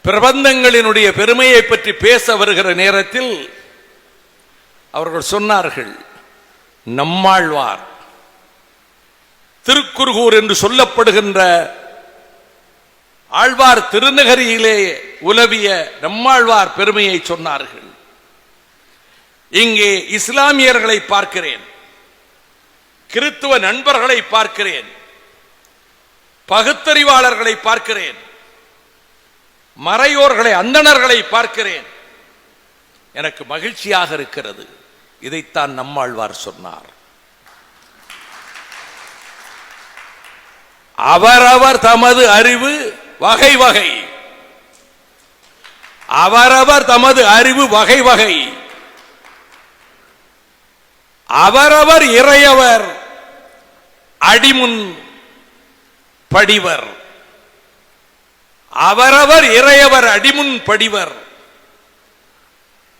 பிரபந்தங்களினுடைய பெருமையை பற்றி பேச வருகிற நேரத்தில் அவர்கள் சொன்னார்கள், நம்மாழ்வார் திருக்குறுகூர் என்று சொல்லப்படுகின்ற ஆழ்வார் திருநகரியிலே உலவிய நம்மாழ்வார் பெருமையை சொன்னார்கள். இங்கே இஸ்லாமியர்களை பார்க்கிறேன், கிறித்துவ நண்பர்களை பார்க்கிறேன், பகுத்தறிவாளர்களை பார்க்கிறேன், மறையோர்களை அந்தணர்களை பார்க்கிறேன். எனக்கு மகிழ்ச்சியாக இருக்கிறது. இதைத்தான் நம்மாழ்வார் சொன்னார். அவரவர் தமது அறிவு வகை வகை, அவரவர் தமது அறிவு வகை வகை, அவரவர் இறையவர் அடிமுன் படிவர், அவரவர் இறையவர் அடிமுன் படிவர்,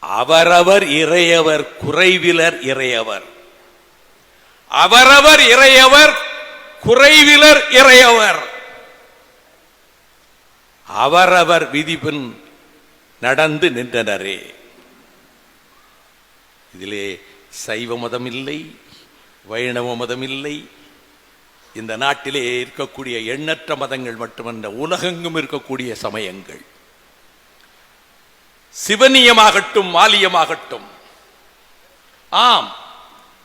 அவரவர் இறையவர் குறைவிலர் இறையவர், அவரவர் இறையவர் குறைவிலர் இறையவர், அவரவர் விதிபின் நடந்து நின்றனரே. இதிலே சைவ மதம் இல்லை, வைணவ மதம் இல்லை. இந்த நாட்டிலே இருக்கக்கூடிய எண்ணற்ற மதங்கள் மட்டுமல்ல, உலகெங்கும் இருக்கக்கூடிய சமயங்கள், சிவனியமாகட்டும் மாலியமாகட்டும், ஆம்,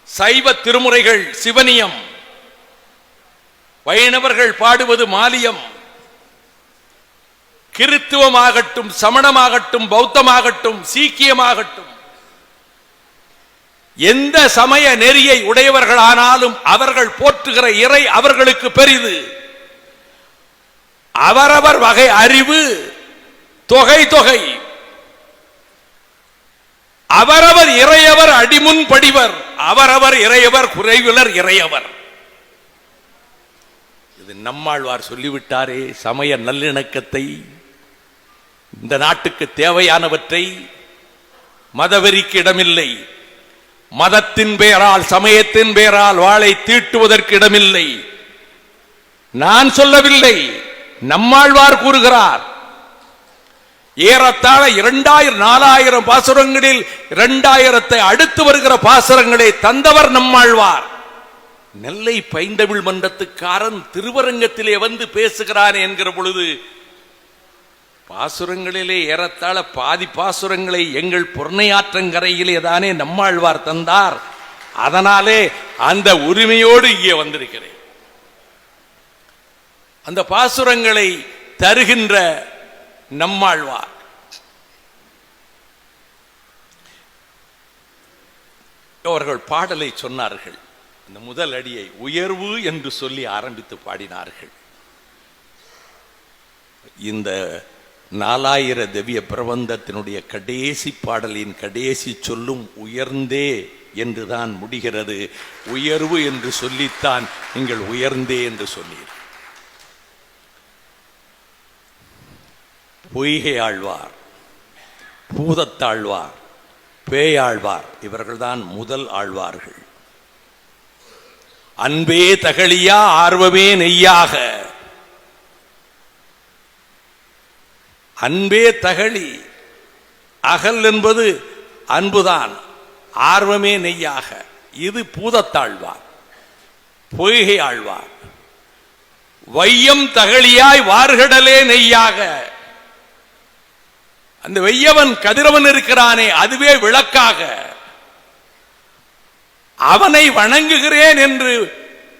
சைவ திருமுறைகள் சிவனியம், வைணவர்கள் பாடுவது மாலியம், கிறித்துவமாகட்டும் சமணமாகட்டும் பௌத்தமாகட்டும் சீக்கியமாகட்டும், எந்த சமய நெறியை உடையவர்களானாலும் அவர்கள் போற்றுகிற இறை அவர்களுக்கு பெரிது. அவரவர் வகை அறிவு தொகை தொகை, அவரவர் இறையவர் அடிமுன் படிவர், அவரவர் இறையவர் குறைவிலர் இறையவர். இது நம்மாழ்வார் சொல்லிவிட்டாரே. சமய நல்லிணக்கத்தை, இந்த நாட்டுக்கு தேவையானவற்றை, மதவெறிக்கு இடமில்லை, மதத்தின் பெயரால் சமயத்தின் பெயரால் வாளை தீட்டுவதற்கு இடமில்லை. நான் சொல்லவில்லை, நம்மாழ்வார் கூறுகிறார். ஏறத்தாழ 2000-4000 பாசுரங்களில் 2000 அடுத்து வருகிற பாசுரங்களை தந்தவர் நம்மாழ்வார். நெல்லை பைந்தமிழ் மன்றத்துக்காரன் திருவரங்கத்திலே வந்து பேசுகிறான் என்கிற பொழுது பாசுரங்களிலே ஏறத்தாழ பாதி பாசுரங்களை எங்கள் பொன்னையாற்றங்கரையிலே தானே நம்மாழ்வார் தந்தார். அதனாலே அந்த உரிமையோடு இங்கே வந்திருக்கிறேன். அந்த பாசுரங்களை தருகின்ற நம்மாழ்வார் அவர்கள் பாடலை சொன்னார்கள். இந்த முதல் அடியை உயர்வு என்று சொல்லி ஆரம்பித்து பாடினார்கள். இந்த 4000 திவ்ய பிரபந்தத்தினுடைய கடைசி பாடலின் கடைசி சொல்லும் உயர்ந்தே என்றுதான் முடிகிறது. உயர்வு என்று சொல்லித்தான் நீங்கள் உயர்ந்தே என்று சொன்னீர். பொய்கை ஆழ்வார், பூதத்தாழ்வார், பேயாழ்வார் இவர்கள்தான் முதல் ஆழ்வார்கள். அன்பே தகழியா ஆர்வமே நெய்யாக, அன்பே தகழி, அகல் என்பது அன்புதான், ஆர்வமே நெய்யாக. இது பூதத்தாழ்வார். பொய்கை ஆழ்வார் வையம் தகழியாய் வார்கடலே நெய்யாக, அந்த வெய்யவன் கதிரவன் இருக்கிறானே அதுவே விளக்காக, அவனை வணங்குகிறேன் என்று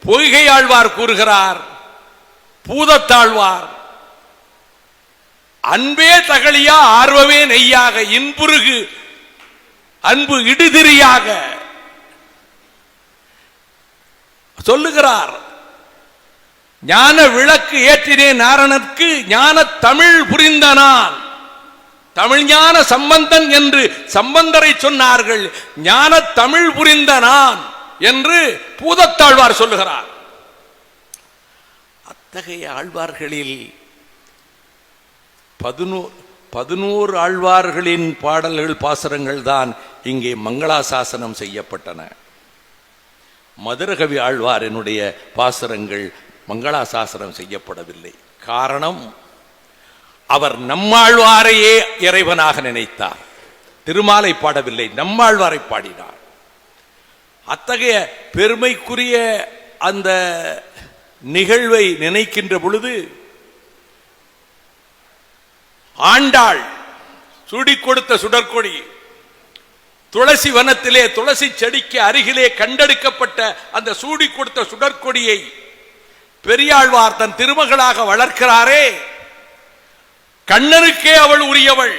பொய்கை ஆழ்வார் கூறுகிறார். பூதத்தாழ்வார் அன்பே தகழியா ஆர்வமே நெய்யாக, இன்புருகு அன்பு இடுதிரியாக சொல்லுகிறார். ஞான விளக்கு ஏற்றினே நாரணனுக்கு ஞான தமிழ் புரிந்த நான், தமிழ் ஞான சம்பந்தன் என்று சம்பந்தரை சொன்னார்கள். ஞான தமிழ் புரிந்த நான் என்று பூதத்தாழ்வார் சொல்லுகிறார். அத்தகைய ஆழ்வார்களில் 11 ஆழ்வார்களின் பாடல்கள் பாசுரங்கள் தான் இங்கே மங்களாசாசனம் செய்யப்பட்டன. மதுரகவி ஆழ்வாரினுடைய பாசுரங்கள் மங்களாசாசனம் செய்யப்படவில்லை. காரணம், அவர் நம்மாழ்வாரையே இறைவனாக நினைத்தார். திருமாலை பாடவில்லை, நம்மாழ்வாரை பாடினார். அத்தகைய பெருமைக்குரிய அந்த நிகழ்வை நினைக்கின்ற பொழுது ஆண்டாள் சுடி கொடுத்த சுடற்கொடி துளசி வனத்திலே துளசி செடிக்கு அருகிலே கண்டெடுக்கப்பட்ட அந்த சூடி கொடுத்த சுடற்கொடியை பெரியாழ்வார் தன் திருமகளாக வளர்க்கிறாரே, கண்ணனுக்கே அவள் உரியவள்.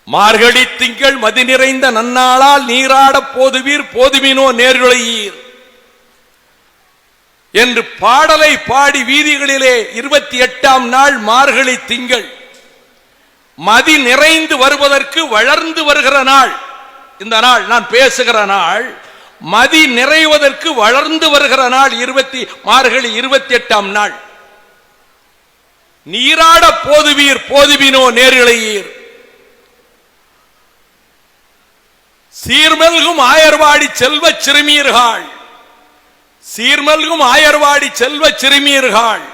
மார்கழி திங்கள் மதி நிறைந்த நன்னாளால் நீராட போதுவீர் போதுமினோ நேருளையீர் என்று பாடலை பாடி வீதிகளிலே 28ஆம் நாள் மார்கழி திங்கள் மதி நிறைந்து வருவதற்கு வளர்ந்து வருகிற நாள். இந்த நாள் நான் பேசுகிற நாள் மதி நிறைவதற்கு வளர்ந்து வருகிற நாள். மார்கழி 28ஆம் நாள். நீராட போதுவீர் போதுவினோ நேரிழையீர். சீர்மல்கும் ஆயர்வாடி செல்வ சிறுமீர்கள், சீர்மல்கும் ஆயர்வாடி செல்வ சிறுமீர்கள்,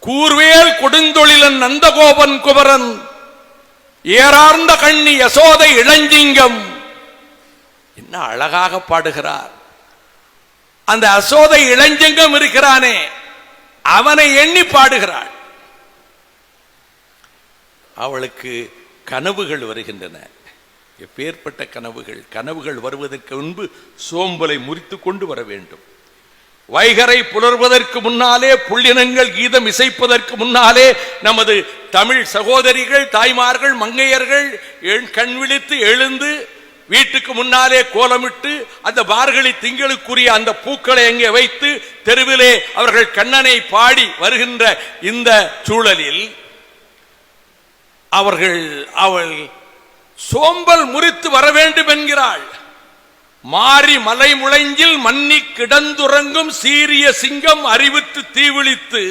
கூர்வேல் கொடுந்தொழிலன் நந்தகோபன் குமரன் ஏறார்ந்த கண்ணி யசோதை இளஞ்சிங்கம். என்ன அழகாக பாடுகிறார். அந்த யசோதை இளஞ்சிங்கம் இருக்கிறானே அவனை எண்ணி பாடுகிறாள். அவளுக்கு கனவுகள் வருகின்றன. எப்பேற்பட்ட கனவுகள்! கனவுகள் வருவதற்கு முன்பு சோம்பலை முறித்து கொண்டு வர வேண்டும். வைகரை புலர்வதற்கு முன்னாலே, புள்ளினங்கள் கீதம் இசைப்பதற்கு முன்னாலே நமது தமிழ் சகோதரிகள், தாய்மார்கள், மங்கையர்கள் கண் விழித்து எழுந்து வீட்டுக்கு முன்னாலே கோலமிட்டு அந்த மார்கழி திங்களுக்குரிய அந்த பூக்களை எங்கே வைத்து தெருவிலே அவர்கள் கண்ணனை பாடி வருகின்ற இந்த சூழலில் அவள் சோம்பல் முறித்து வர வேண்டும் என்கிறாள். மாறி மலை முளைஞ்சில் மன்னி கிடந்துறங்கும் சீரிய சிங்கம் அறிவுற்று தீவிழித்து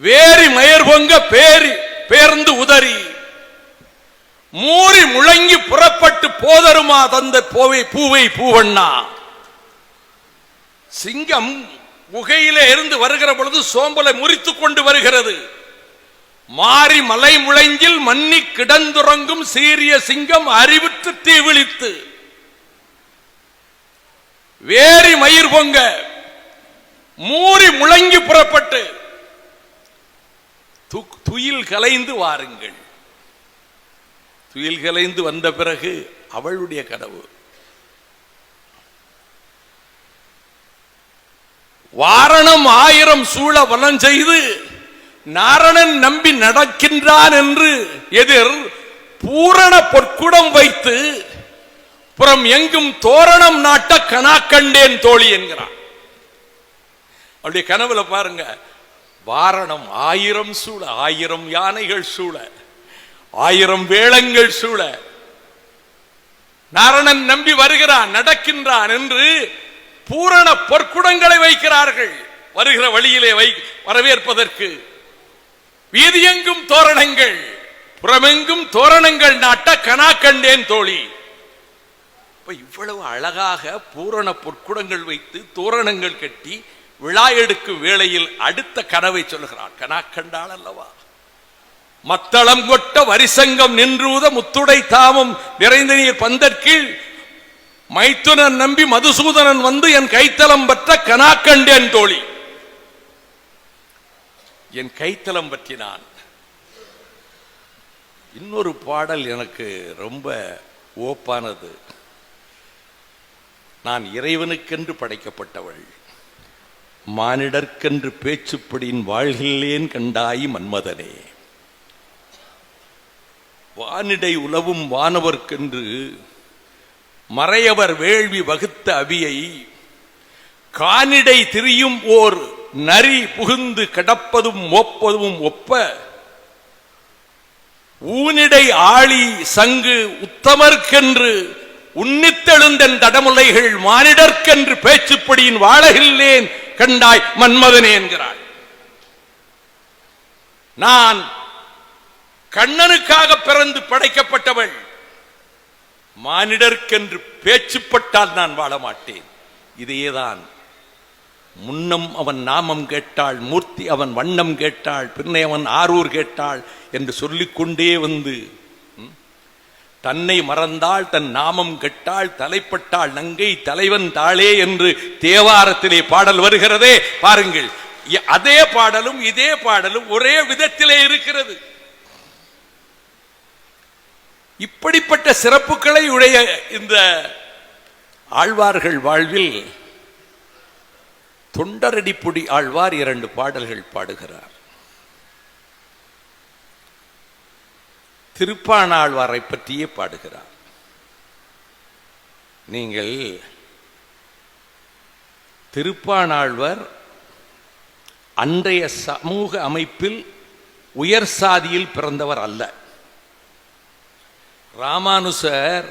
வேரி மயர் பொங்க பேர்ந்து உதறி மூறி முழங்கி புறப்பட்டு போதருமா தந்த பூவை பூவண்ணா. சிங்கம் குகையிலே இருந்து வருகிற பொழுது சோம்பலை முறித்துக் கொண்டு வருகிறது. மாறி மலை முளைஞ்சில் மன்னி கிடந்துறங்கும் சீரிய சிங்கம் அறிவுற்று தீவிழித்து வேரி மயிர் பொங்க மூறி முழங்கி புறப்பட்டு துயில் கலைந்து வாருங்கள். துயில் கலைந்து வந்த பிறகு அவளுடைய கனவு, வாரணம் 1000 சூழ வலம் செய்து நாரணன் நம்பி நடக்கின்றான் என்று எதிர் பூரண பொற்குடம் வைத்து புறம் எங்கும் தோரணம் நாட்ட கனா கண்டேன் தோழி என்கிறான். அவருடைய கனவுல பாருங்க, வாரணம் 1000 சூழ, 1000 யானைகள் சூழ, 1000 வேளங்கள் சூழ நாரணன் நம்பி வருகிறான், நடக்கின்றான் என்று பூரண பொற்குடங்களை வைக்கிறார்கள். வருகிற வழியிலே வரவேற்பதற்கு வீதியெங்கும் தோரணங்கள், புறமெங்கும் தோரணங்கள் நாட்ட கனா கண்டேன் தோழி. இவ்வளவு அழகாக பூரண பொற்குடங்கள் வைத்து தோரணங்கள் கட்டி விழா எடுக்கும் வேளையில் அடுத்த கனவை சொல்லுகிறார். கனா கண்டாள் அல்லவா? மத்தளம் கொட்ட வரிசங்கம் நின்றூத முத்துடை தாமம் நிறைந்த நீர் பந்தற்கீழ் மைத்துனன் நம்பி மதுசூதனன் வந்து என் கைத்தலம் பற்ற கனா கண்டேன் தோழி. என் கைத்தலம் பற்றினான். இன்னொரு பாடல் எனக்கு ரொம்ப ஓப்பானது. நான் இறைவனுக்கென்று படைக்கப்பட்டவள், மானிடர்க்கென்று பேச்சுப்படியின் வாழ்கில்லேன் கண்டாய் மன்மதனே. வானிடை உலவும் வானவர்க்கென்று மறையவர் வேள்வி வகுத்த அவியை கானிடை திரியும் ஓர் நரி புகுந்து கிடப்பதும் மோப்பதும் ஒப்ப ஊனிடை ஆளி சங்கு உத்தமர்க்கென்று உன்னித்தெழுந்தன் தடமுலைகள் மானிடர்க்கென்று பேச்சுப்படியின் வாழகில்லேன் கண்டாய் மன்மதனே என்கிறாள். நான் கண்ணனுக்காக பிறந்து படைக்கப்பட்டவள், மானிடர்க்கென்று பேச்சுப்பட்டால் நான் வாழ மாட்டேன். இதையேதான் முன்னம் அவன் நாமம் கேட்டாள், மூர்த்தி அவன் வண்ணம் கேட்டாள், பின்னை அவன் ஆரூர் கேட்டாள் என்று சொல்லிக்கொண்டே வந்து தன்னை மறந்தாள், தன் நாமம் கெட்டாள், தலைப்பட்டாள் நங்கை தலைவன் தாளே என்று தேவாரத்திலே பாடல் வருகிறதே பாருங்கள். அதே பாடலும் இதே பாடலும் ஒரே விதத்திலே இருக்கிறது. இப்படிப்பட்ட சிறப்புகளை உடைய இந்த ஆழ்வார்கள் வாழ்வில் தொண்டரடிப்புடி ஆழ்வார் 2 பாடல்கள் பாடுகிறார். திருப்பாணாழ்வாரை பற்றியே பாடுகிறார். நீங்கள் திருப்பாணாழ்வார் அன்றைய சமூக அமைப்பில் உயர் சாதியில் பிறந்தவர் அல்ல. ராமானுசர்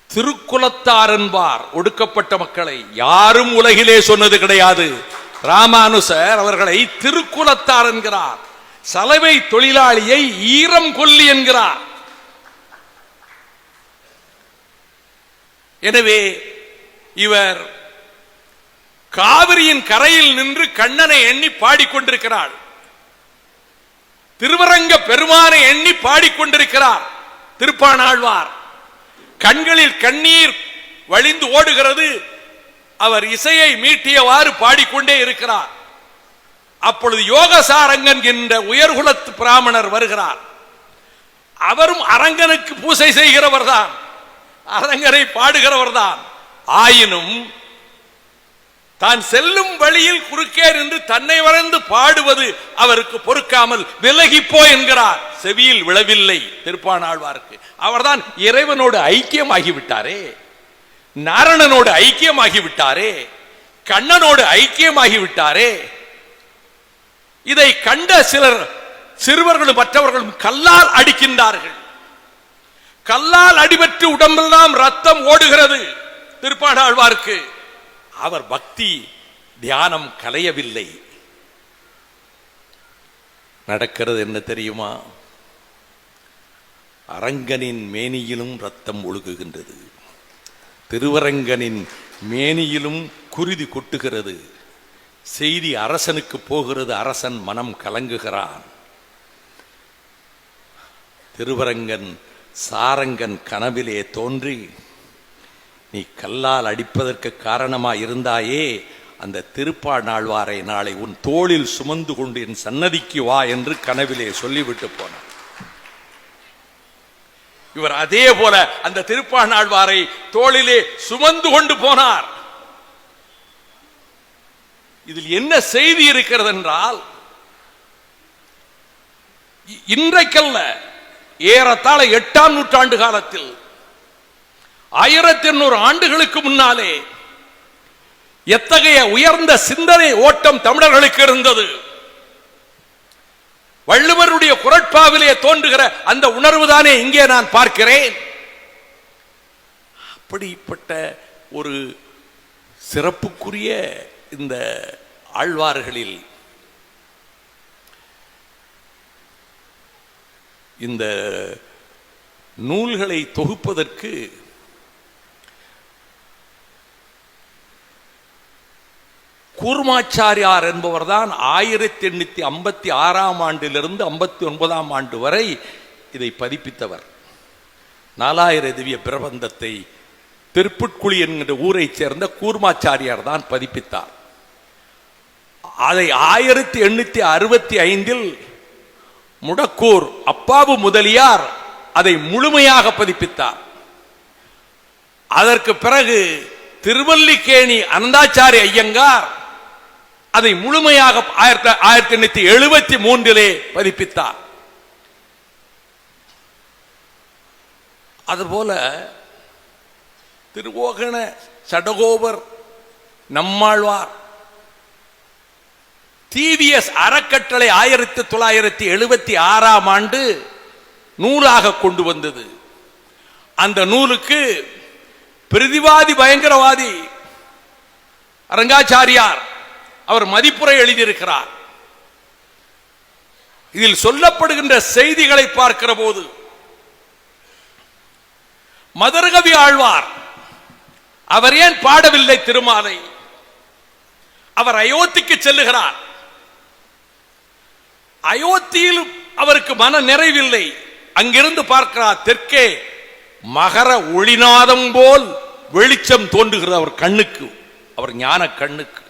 திருக்குலத்தார் என்பார். ஒடுக்கப்பட்ட மக்களை யாரும் உலகிலே சொன்னது கிடையாது. ராமானுசர் அவர்களை திருக்குலத்தார் என்கிறார். சலவை தொழிலாளியை ஈரம் கொல்லி என்கிறார். எனவே இவர் காவிரியின் கரையில் நின்று கண்ணனை எண்ணி பாடிக்கொண்டிருக்கிறார். திருவரங்க பெருமானை எண்ணி பாடிக்கொண்டிருக்கிறார் திருப்பாணாழ்வார். கண்களில் கண்ணீர் வழிந்து ஓடுகிறது. அவர் இசையை மீட்டியவாறு பாடிக்கொண்டே இருக்கிறார். அப்பொழுது யோகசாரங்கன் என்ற உயர்குலத்து பிராமணர் வருகிறார். அவரும் அரங்கனுக்கு பூசை செய்கிறவர் தான், அரங்கனை பாடுகிறவர் தான். ஆயினும் தான் செல்லும் வழியில் குறுக்கே நின்று தன்னை வரைந்து பாடுவது அவருக்கு பொறுக்காமல் விலகிப்போ என்கிறார். செவியில் விழவில்லை திருப்பாணாழ்வாருக்கு. அவர்தான் இறைவனோடு ஐக்கியமாகிவிட்டாரே, நாரணனோடு ஐக்கியமாகிவிட்டாரே, கண்ணனோடு ஐக்கியமாகிவிட்டாரே. இதை கண்ட சிலர் சிறுவர்களும் மற்றவர்களும் கல்லால் அடிக்கின்றார்கள். கல்லால் அடிபட்டு உடம்பெல்லாம் ரத்தம் ஓடுகிறது திருப்பாணாழ்வாருக்கு. அவர் பக்தி தியானம் கலையவில்லை. நடக்கிறது என்ன தெரியுமா? அரங்கனின் மேனியிலும் ரத்தம் ஒழுகுகின்றது, திருவரங்கனின் மேனியிலும் குருதி கொட்டுகிறது. செய்தி அரசனுக்கு போகிறது. அரசன் மனம் கலங்குகிறான். திருவரங்கன் சாரங்கன் கனவிலே தோன்றி, நீ கல்லால் அடிப்பதற்கு காரணமாய் இருந்தாயே, அந்த திருப்பாணாழ்வாரை நாளை உன் தோளில் சுமந்து கொண்டு என் சன்னதிக்கு வா என்று கனவிலே சொல்லிவிட்டு போனார். இவர் அதே போல அந்த திருப்பாணாழ்வாரை தோளிலே சுமந்து கொண்டு போனார். இதில் என்ன செய்தி இருக்கிறது என்றால், இன்றைக்கல்ல ஏறத்தாழ 8ஆம் நூற்றாண்டு காலத்தில் 1800 ஆண்டுகளுக்கு முன்னாலே எத்தகைய உயர்ந்த சிந்தனை ஓட்டம் தமிழர்களுக்கு இருந்தது. வள்ளுவருடைய குறட்பாவிலே தோன்றுகிற அந்த உணர்வுதானே இங்கே நான் பார்க்கிறேன். அப்படிப்பட்ட ஒரு சிறப்புக்குரிய இந்த ஆழ்வார்களில் இந்த நூல்களை தொகுப்பதற்கு கூர்மாச்சாரியார் என்பவர் தான் 1856ஆம் ஆண்டிலிருந்து 59ஆம் ஆண்டு வரை இதை பதிப்பித்தவர். 4000 திவ்ய பிரபந்தத்தை திருப்புட்குழி என்கிற ஊரைச் சேர்ந்த கூர்மாச்சாரியார் தான் பதிப்பித்தார். அதை 1865 முடக்கூர் அப்பாவு முதலியார் அதை முழுமையாக பதிப்பித்தார். அதற்கு பிறகு திருவல்லிக்கேணி அனந்தாச்சாரி ஐயங்கார் அதை முழுமையாக 1873 பதிப்பித்தார். அதுபோல திருவோகண சடகோபர் நம்மாழ்வார் டிவிஎஸ் அறக்கட்டளை 1976ஆம் ஆண்டு நூலாக கொண்டு வந்தது. அந்த நூலுக்கு பிரதிவாதி பயங்கரவாதி அரங்காச்சாரியார் அவர் மதிப்புரை எழுதியிருக்கிறார். இதில் சொல்லப்படுகின்ற செய்திகளை பார்க்கிற போது மதுரகவி ஆழ்வார் அவர் ஏன் பாடவில்லை திருமாலை? அவர் அயோத்திக்கு செல்லுகிறார். அயோத்தியில் அவருக்கு மன நிறைவில்லை. அங்கிருந்து பார்க்கிறார், தெற்கே மகர ஒளிநாதம் போல் வெளிச்சம் தோன்றுகிறது அவர் கண்ணுக்கு, அவர் ஞான கண்ணுக்கு.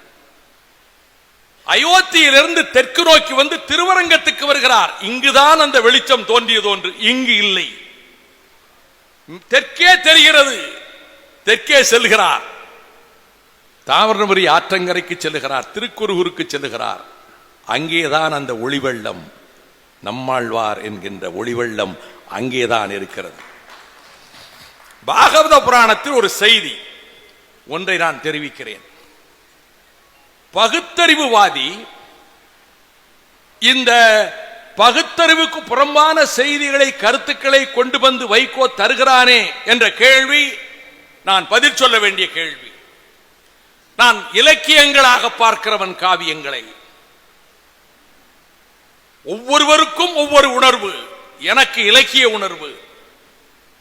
அயோத்தியிலிருந்து தெற்கு நோக்கி வந்து திருவரங்கத்துக்கு வருகிறார். இங்குதான் அந்த வெளிச்சம் தோன்றியது ஒன்று, இங்கு இல்லை. தெற்கே தெரிகிறது. தெற்கே செல்கிறார். தாமிரபரணி ஆற்றங்கரைக்கு செல்லுகிறார், திருக்குறுகூருக்கு செல்லுகிறார். அங்கேதான் அந்த ஒளிவெள்ளம், நம்மாழ்வார் என்கின்ற ஒளிவெள்ளம் அங்கேதான் இருக்கிறது. பாகவத புராணத்தில் ஒரு செய்தி ஒன்றை நான் தெரிவிக்கிறேன். பகுத்தறிவுவாதி இந்த பகுத்தறிவுக்கு புறம்பான செய்திகளை, கருத்துக்களை கொண்டு வந்து வைகோ தருகிறானே என்ற கேள்வி நான் பதில் சொல்ல வேண்டிய கேள்வி. நான் இலக்கியங்களாக பார்க்கிறவன் காவியங்களை. ஒவ்வொருவருக்கும் ஒவ்வொரு உணர்வு. எனக்கு இலக்கிய உணர்வு.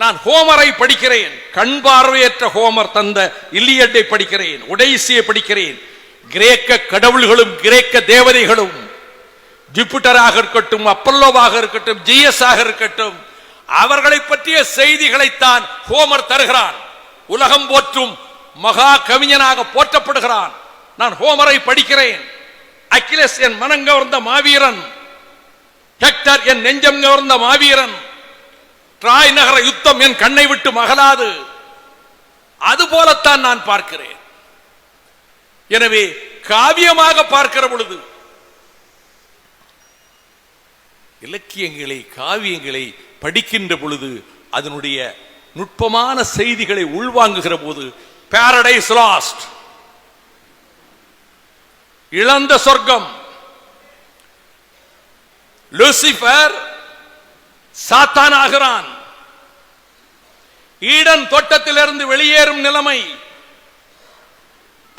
நான் ஹோமரை படிக்கிறேன், கண் பார்வையற்ற ஹோமர் தந்த இல்லியட்டை படிக்கிறேன், ஒடைசியை படிக்கிறேன். கிரேக்க கடவுள்களும் கிரேக்க தேவதைகளும், ஜூபிட்டராக இருக்கட்டும், அப்பல்லோவாக இருக்கட்டும், ஜிஎஸ் ஆக இருக்கட்டும், அவர்களை பற்றிய செய்திகளைத்தான் ஹோமர் தருகிறான். உலகம் போற்றும் மகா கவிஞனாக போற்றப்படுகிறான். நான் ஹோமரை படிக்கிறேன். அக்கிலஸ் என் மனங்கவர்ந்த மாவீரன், ஹெக்டர் என் நெஞ்சம் கவர்ந்த மாவீரன், ட்ராய் நகர யுத்தம் என் கண்ணை விட்டு மகளாது. அதுபோலத்தான் நான் பார்க்கிறேன். எனவே காவியமாக பார்க்கிற பொழுது இலக்கியங்களை, காவியங்களை படிக்கின்ற பொழுது அதனுடைய நுட்பமான செய்திகளை உள்வாங்குகிற போது, பாரடைஸ் லாஸ்ட், இழந்த சொர்க்கம், லூசிபர் சாத்தான் ஆகிறான், ஈடன் தோட்டத்திலிருந்து வெளியேறும் நிலைமை,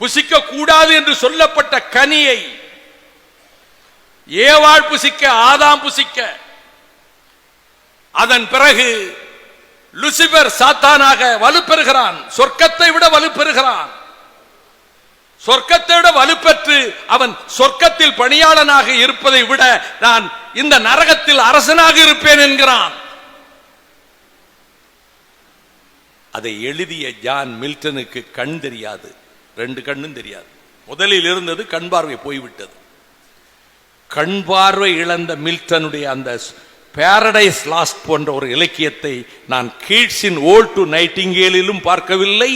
புசிக்க கூடாது என்று சொல்லப்பட்ட கனியை ஏவாள் புசிக்க, ஆதாம் புசிக்க, அதன் பிறகு லூசிபர் சாத்தானாக வலுப்பெறுகிறான், சொர்க்கத்தை விட வலுப்பெறுகிறான். சொர்க்கத்தை விட வலுப்பெற்று அவன் சொர்க்கத்தில் பணியாளனாக இருப்பதை விட நான் இந்த நரகத்தில் அரசனாக இருப்பேன் என்கிறான். அதை எழுதிய ஜான் மில்டனுக்கு கண் தெரியாது, ரெண்டு கண்ணும் தெரியாது. முதலில் இருந்தது கண் பார்வை போய்விட்டது. கண் பார்வை இழந்த மில்டனுடைய அந்த பாரடைஸ் லாஸ்ட் போன்ற ஒரு இலக்கியத்தை நான் கீட்ஸின் ஓல்ட் டு நைட்டிங்கேலிலும் பார்க்கவில்லை,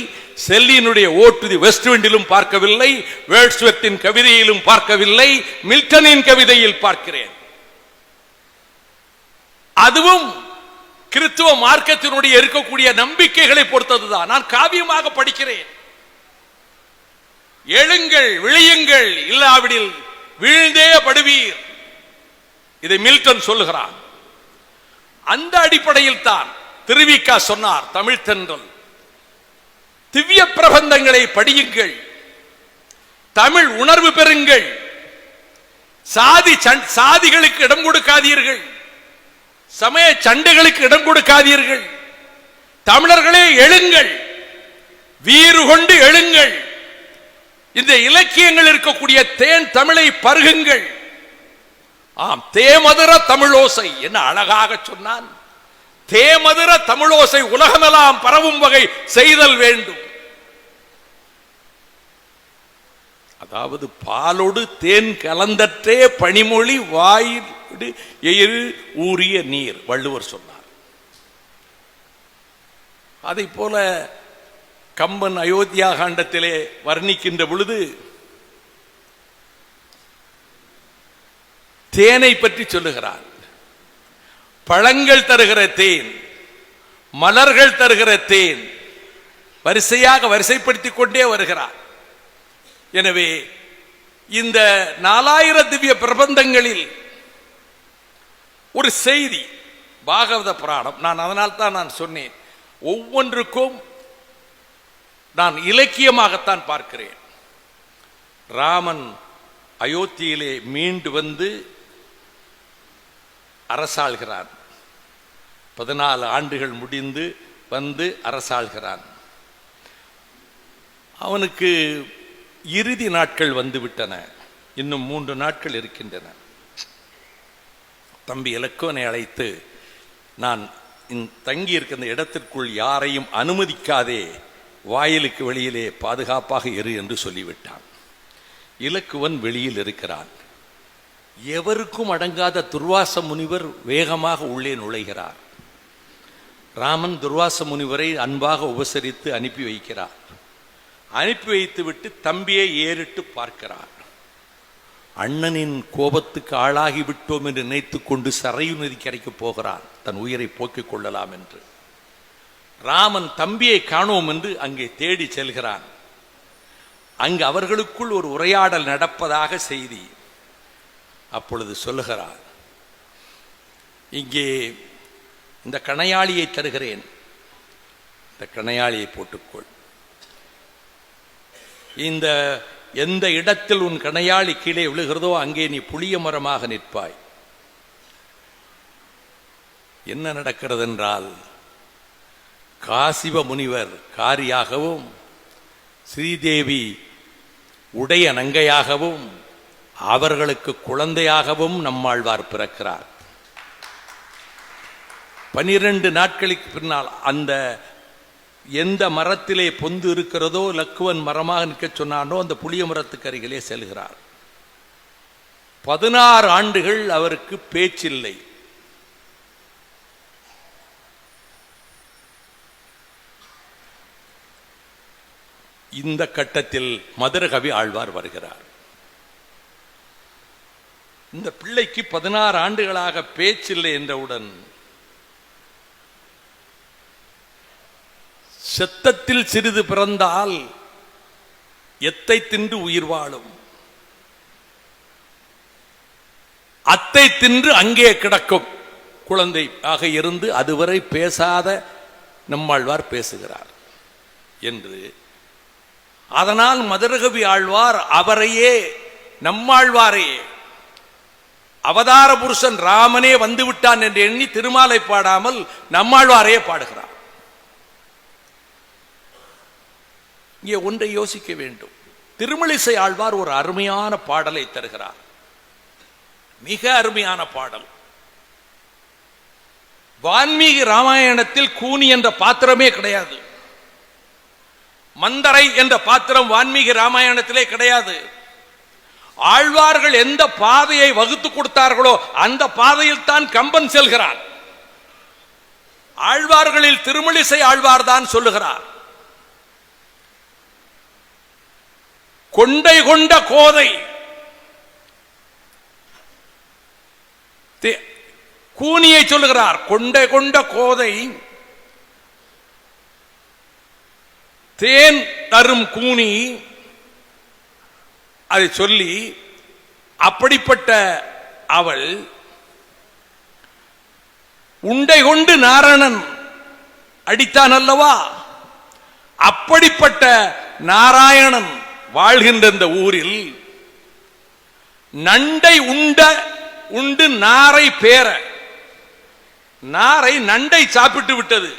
செல்லியினுடைய ஓட் டு தி வெஸ்ட் விண்டிலும் பார்க்கவில்லை, வேர்ட்ஸ்வர்த்தின் கவிதையிலும் பார்க்கவில்லை, மில்டனின் கவிதையில் பார்க்கிறேன். அதுவும் கிறிஸ்துவ மார்க்கத்தினுடைய இருக்கக்கூடிய நம்பிக்கைகளை பொறுத்ததுதான். நான் காவியமாக படிக்கிறேன். எழுங்கள், விழியுங்கள், இல்லாவிடில் வீழ்ந்தே படுவீர், இதை மில்டன் சொல்லுகிறான். அந்த அடிப்படையில் தான் திருவிக்கா சொன்னார், தமிழ் தென்றல், திவ்ய பிரபந்தங்களை படியுங்கள், தமிழ் உணர்வு பெறுங்கள், சாதிகளுக்கு இடம் கொடுக்காதீர்கள், சமய சண்டைகளுக்கு இடம் கொடுக்காதீர்கள், தமிழர்களே எழுங்கள், வீறு கொண்டு எழுங்கள், இந்த இலக்கியங்கள் இருக்கக்கூடிய தேன் தமிழை பருகுங்கள். ஆம், தேமதுர தமிழோசை, என்ன அழகாக சொன்னான். தேமதுர தமிழோசை உலகமெல்லாம் பரவும் வகை செய்தல் வேண்டும். அதாவது பாலோடு தேன் கலந்தற்றே பனிமொழி வாயிடு எயிறு ஊறிய நீர், வள்ளுவர் சொன்னார். அதை போல கம்பன் அயோத்தியா காண்டத்திலே வர்ணிக்கின்ற பொழுது தேனை பற்றி சொல்லுகிறார். பழங்கள் தருகிற தேன், மலர்கள் தருகிற தேன், வரிசையாக வரிசைப்படுத்திக் கொண்டே வருகிறார். எனவே இந்த 4000 திவ்ய பிரபந்தங்களில் ஒரு செய்தி பாகவத புராணம். நான் அதனால்தான் நான் சொன்னேன், ஒவ்வொன்றுக்கும் நான் இலக்கியமாகத்தான் பார்க்கிறேன். ராமன் அயோத்தியிலே மீண்டு வந்து அரசாள்கிறான். 14 ஆண்டுகள் முடிந்து வந்து அரசாள்கிறான். அவனுக்கு இறுதி நாட்கள் வந்துவிட்டன. இன்னும் 3 நாட்கள் இருக்கின்றன. தம்பி இலக்குவனை அழைத்து, நான் தங்கி இருக்கின்ற இடத்திற்குள் யாரையும் அனுமதிக்காதே, வாயிலுக்கு வெளியிலே பாதுகாப்பாக இரு என்று சொல்லிவிட்டான். இலக்குவன் வெளியில் இருக்கிறான். எவருக்கும் அடங்காத துர்வாச முனிவர் வேகமாக உள்ளே நுழைகிறார். ராமன் துர்வாச முனிவரை அன்பாக உபசரித்து அனுப்பி வைக்கிறார். அனுப்பி வைத்துவிட்டு தம்பியை ஏறிட்டு பார்க்கிறார். அண்ணனின் கோபத்துக்கு ஆளாகி விட்டோம் என்று நினைத்து கொண்டு சரையு நதி கரைக்கு போகிறான், தன் உயிரை போக்கிக் கொள்ளலாம் என்று. ராமன் தம்பியை காணோம் என்று அங்கே தேடி செல்கிறான். அங்கு அவர்களுக்குள் ஒரு உரையாடல் நடப்பதாக செய்தி. அப்பொழுது சொல்லுகிறார், இங்கே இந்த கணையாளியை தருகிறேன், இந்த கணையாளியை போட்டுக்கொள். இந்த எந்த இடத்தில் உன் கணையாளி கீழே விழுகிறதோ அங்கே நீ புளிய மரமாக நிற்பாய். என்ன நடக்கிறது என்றால், காசிப முனிவர் காரியாகவும் ஸ்ரீதேவி உடைய நங்கையாகவும் அவர்களுக்கு குழந்தையாகவும் நம்மாழ்வார் பிறக்கிறார். 12 நாட்களுக்கு பின்னால் அந்த எந்த மரத்திலே பொந்து இருக்கிறதோ, லக்குவன் மரமாக நிற்க சொன்னானோ, அந்த புளிய மரத்துக்கு அருகிலே செல்கிறார். 16 ஆண்டுகள் அவருக்கு பேச்சில்லை. இந்த கட்டத்தில் மதுரகவி ஆழ்வார் வருகிறார். இந்த பிள்ளைக்கு 16 ஆண்டுகளாக பேச்சில்லை என்றவுடன், செத்தத்தில் சிறிது பிறந்தால் எத்தை தின்று உயிர் வாழும், அத்தை தின்று அங்கே கிடக்கும் குழந்தை ஆக இருந்து அதுவரை பேசாத நம்மாழ்வார் பேசுகிறார் என்று. அதனால் மதுரகவி ஆழ்வார் அவரையே, நம்மாழ்வாரையே, அவதார புருஷன் ராமனே வந்து விட்டான் என்று எண்ணி திருமாலை பாடாமல் நம்மாழ்வாரையே பாடுகிறார். இங்கே ஒன்றை யோசிக்க வேண்டும். திருமழிசை ஆழ்வார் ஒரு அருமையான பாடலை தருகிறார். மிக அருமையான பாடல். வால்மீகி ராமாயணத்தில் கூனி என்ற பாத்திரமே கிடையாது. மந்தரை என்ற பாத்திரம் வால்மீகி ராமாயணத்திலே கிடையாது. ஆழ்வார்கள் எந்த பாதையை வகுத்து கொடுத்தார்களோ அந்த பாதையில் தான் கம்பன் செல்கிறார். ஆழ்வார்களில் திருமழிசை ஆழ்வார் தான் சொல்லுகிறார், கொண்டை கொண்ட கோதை, கூனியை சொல்லுகிறார். கொண்டை கொண்ட கோதை தேன் தரும் கூனி, அதை சொல்லி, அப்படிப்பட்ட அவள் உண்டை கொண்டு நாரணன் அடித்தான் அல்லவா, அப்படிப்பட்ட நாராயணன் வாழ்கின்ற இந்த ஊரில் நண்டை உண்டு நாரை பேர, நாரை நண்டை சாப்பிட்டு விட்டது,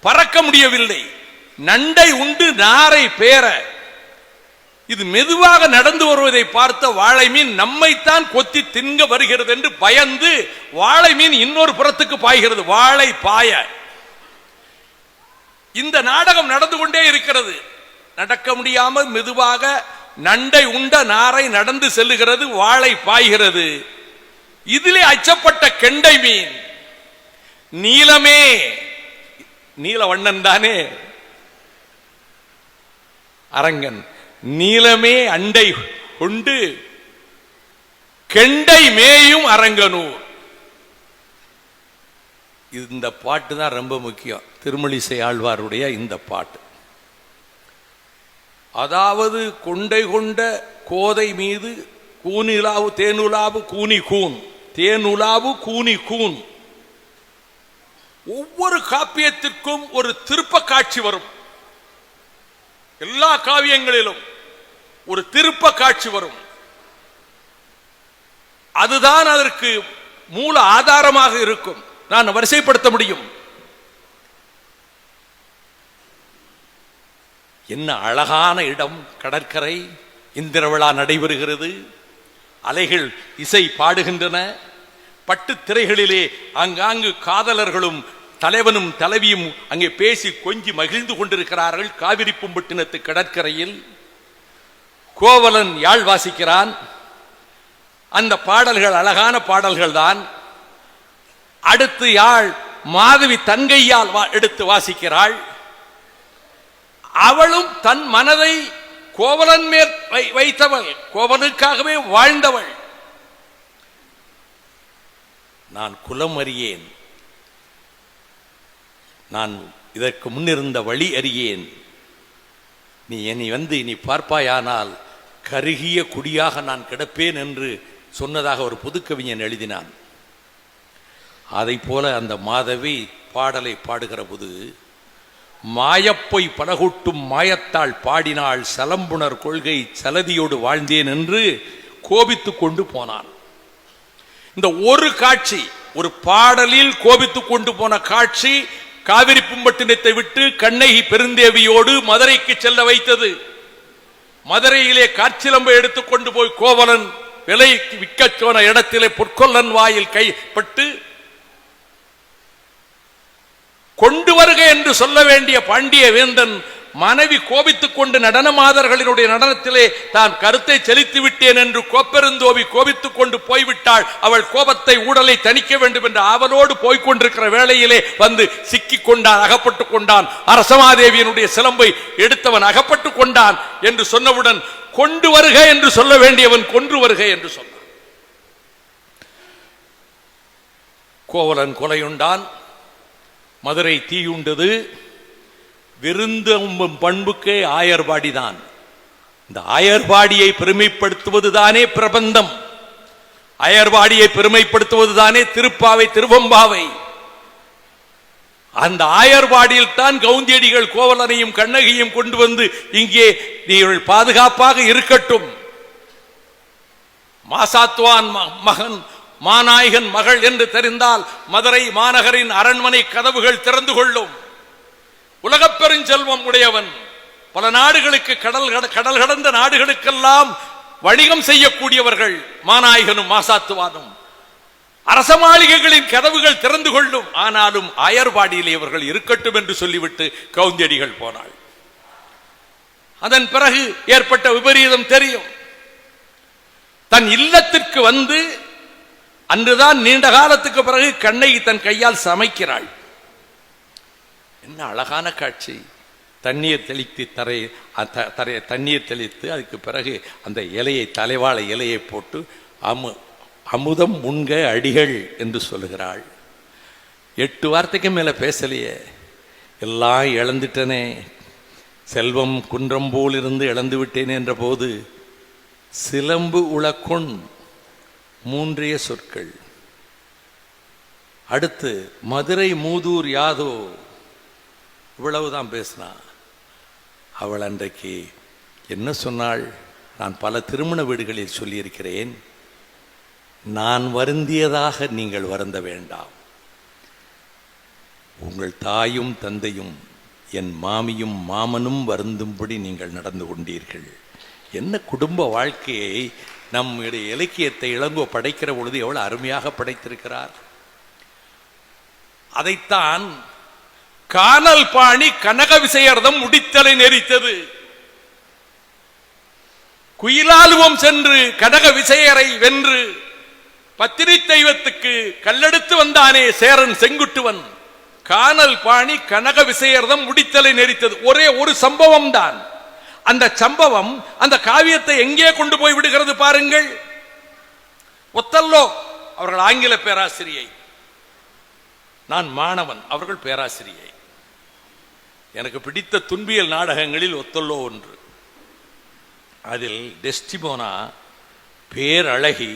பறக்க முடியவில்லை. நண்டை உண்டு நாரை பேர, இது மெதுவாக நடந்து வருவதை பார்த்த வாழை மீன் நம்மைத்தான் கொத்தி தின்க வருகிறது என்று பயந்து வாழை மீன் இன்னொரு புறத்துக்கு பாய்கிறது. வாழை பாய இந்த நாடகம் நடந்து கொண்டே இருக்கிறது. நடக்க முடியாமல் மெதுவாக நண்டை உண்ட நாரை நடந்து செல்லுகிறது, வாழை பாய்கிறது. இதிலே அச்சப்பட்ட கெண்டை மீன், நீலமே, நீலவண்ணன் தானே அரங்கன், நீலமே அண்டை கொண்டு கெண்டை மேயும் அரங்கனூர். இந்த பாட்டு தான் ரொம்ப முக்கியம், திருமழிசை ஆழ்வாருடைய இந்த பாட்டு. அதாவது கொண்டை கொண்ட கோதை மீது கூனிலாவு தேனுலாவு கூனி கூன், தேனுலாவு கூனி கூன். ஒவ்வொரு காப்பியத்திற்கும் ஒரு திருப்ப காட்சி வரும். எல்லா காவியங்களிலும் ஒரு திருப்ப காட்சி வரும். அதுதான் அதற்கு மூல ஆதாரமாக இருக்கும். நான் வரிசைப்படுத்த முடியும். என்ன அழகான இடம், கடற்கரை. இந்திர விழா நடைபெறுகிறது, அலைகள் இசை பாடுகின்றன, பட்டு திரைகளிலே ஆங்காங்கு காதலர்களும் தலைவனும் தலைவியும் அங்கே பேசி கொஞ்சி மகிழ்ந்து கொண்டிருக்கிறார்கள். காவிரி பூம்பட்டினத்து கடற்கரையில் கோவலன் யாழ் வாசிக்கிறான். அந்த பாடல்கள் அழகான பாடல்கள் தான். அடுத்து யாழ் மாதவி தன்கையால் எடுத்து வாசிக்கிறாள். அவளும் தன் மனதை கோவலன் மேல் வைத்தவள், கோவலுக்காகவே வாழ்ந்தவள். நான் குலம் அறியேன், நான் இதற்கு முன்னிருந்த வழி அறியேன், நீ என்னை வந்து நீ பார்ப்பாயானால் கருகிய குடியாக நான் கிடப்பேன் என்று சொன்னதாக ஒரு புதுக்கவிஞன் எழுதினான். அதை போல அந்த மாதவி பாடலை பாடுகிற போது, மாயப்பொய் பலகூட்டும் மாயத்தாள் பாடினாள், சலம்புணர் கொள்கை சலதியோடு வாழ்ந்தேன் என்று கோபித்துக் கொண்டு போனான். இந்த ஒரு காட்சி, ஒரு பாடலில் கோபித்துக் கொண்டு போன காட்சி காவிரி பூம்பட்டினத்தை விட்டு கண்ணகி பெருந்தேவியோடு மதுரைக்கு செல்ல வைத்தது. மதுரையிலே காற்சிலம்பை எடுத்துக்கொண்டு போய் கோவலன் விலைக்கு விற்க சொன்ன இடத்திலே பொற்கொல்லன் வாயில் கைப்பட்டு கொண்டு வருக என்று சொல்ல வேண்டிய பாண்டிய வேந்தன் மனைவி கோபித்துக் கொண்டு நடனமாதர்களினுடைய நடனத்திலே தான் கருத்தை செலுத்தி விட்டேன் என்று கோப்பெருந்தோவி கோபித்துக் கொண்டு போய்விட்டாள். அவள் கோபத்தை ஊடலை தணிக்க வேண்டும் என்று அவளோடு போய்கொண்டிருக்கிற வேளையிலே வந்து சிக்கிக் கொண்டான், அகப்பட்டுக் கொண்டான். அரசமாதேவியினுடைய சிலம்பை எடுத்தவன் அகப்பட்டுக் கொண்டான் என்று சொன்னவுடன் கொண்டு வருக என்று சொல்ல வேண்டியவன் கொன்று வருக என்று சொன்னான். கோவலன் கொலையுண்டான், மதுரை தீயுண்டது. விருந்தும் பண்புக்கே ஆயர்பாடிதான். இந்த ஆயர்பாடியை பெருமைப்படுத்துவதுதானே பிரபந்தம், ஆயர்பாடியை பெருமைப்படுத்துவதுதானே திருப்பாவை திருவம்பாவை. அந்த ஆயர்பாடியில் தான் கவுந்தியடிகள் கோவலனையும் கண்ணகியும் கொண்டு வந்து இங்கே நீங்கள் பாதுகாப்பாக இருக்கட்டும், மாசாத்துவான் மகன் மாநாயகன் மகள் என்று தெரிந்தால் மதுரை மாநகரின் அரண்மனை கதவுகள் திறந்து கொள்ளும். உலகப் பெருஞ்செல்வம் உடையவன், பல நாடுகளுக்கு கடல் கடந்த நாடுகளுக்கெல்லாம் வணிகம் செய்யக்கூடியவர்கள் மாநாயகனும் மாசாத்துவானும். அரச மாளிகைகளின் கதவுகள் திறந்து கொள்ளும், ஆனாலும் ஆயர்பாடியிலே இவர்கள் இருக்கட்டும் என்று சொல்லிவிட்டு கவுந்தியடிகள் போனாள். அதன் பிறகு ஏற்பட்ட விபரீதம் தெரியும். தன் இல்லத்திற்கு வந்து அன்றுதான் நீண்ட காலத்துக்கு பிறகு கண்ணகி தன் கையால் சமைக்கிறாள். என்ன அழகான காட்சி! தண்ணீர் தெளித்து தண்ணீர் தெளித்து அதுக்கு பிறகு அந்த இலையை, தலைவாழை இலையை போட்டு அமுதம் உண்க அடிகள் என்று சொல்லுகிறாள். 8 வார்த்தைக்கு மேல பேசலையே, எல்லாம் இழந்துட்டனே, செல்வம் குன்றம் போல் இருந்து இழந்து விட்டேன் என்ற போது சிலம்பு உளக்கொண் 3 சொற்கள். அடுத்து மதுரை மூதூர் யாதோ, இவ்வளவுதான் பேசினா. அவள் அன்றைக்கு என்ன சொன்னாள்? நான் பல திருமண வீடுகளில் சொல்லியிருக்கிறேன், நான் வருந்தியதாக நீங்கள் வருந்த வேண்டாம். உங்கள் தாயும் தந்தையும் என் மாமியும் மாமனும் வருந்தும்படி நீங்கள் நடந்து கொண்டீர்கள். என்ன குடும்ப வாழ்க்கையை நம்முடைய இலக்கியத்தை இளங்கோ படைக்கிற பொழுது எவ்வளவு அருமையாக படைத்திருக்கிறார். அதைத்தான் கானல் பாணி கனக விசையர்தம் முடித்தலை நெறித்தது. குயிலாலுவம் சென்று கனக விசையரை வென்று பத்திரி தெய்வத்துக்கு கல்லெடுத்து வந்தானே சேரன் செங்குட்டுவன். கானல் பாணி கனக விசையர்தம் முடித்தலை நெறித்தது. ஒரே ஒரு சம்பவம் தான். அந்த சம்பவம் அந்த காவியத்தை எங்கே கொண்டு போய் விடுகிறது பாருங்கள். ஒத்தல்லோ அவர்கள் ஆங்கில பேராசிரியை, நான் மாணவன், அவர்கள் பேராசிரியை. எனக்கு பிடித்த துன்பியல் நாடகங்களில் ஒத்தல்லோ ஒன்று. அதில் டெஸ்டிமோனா பேரழகி,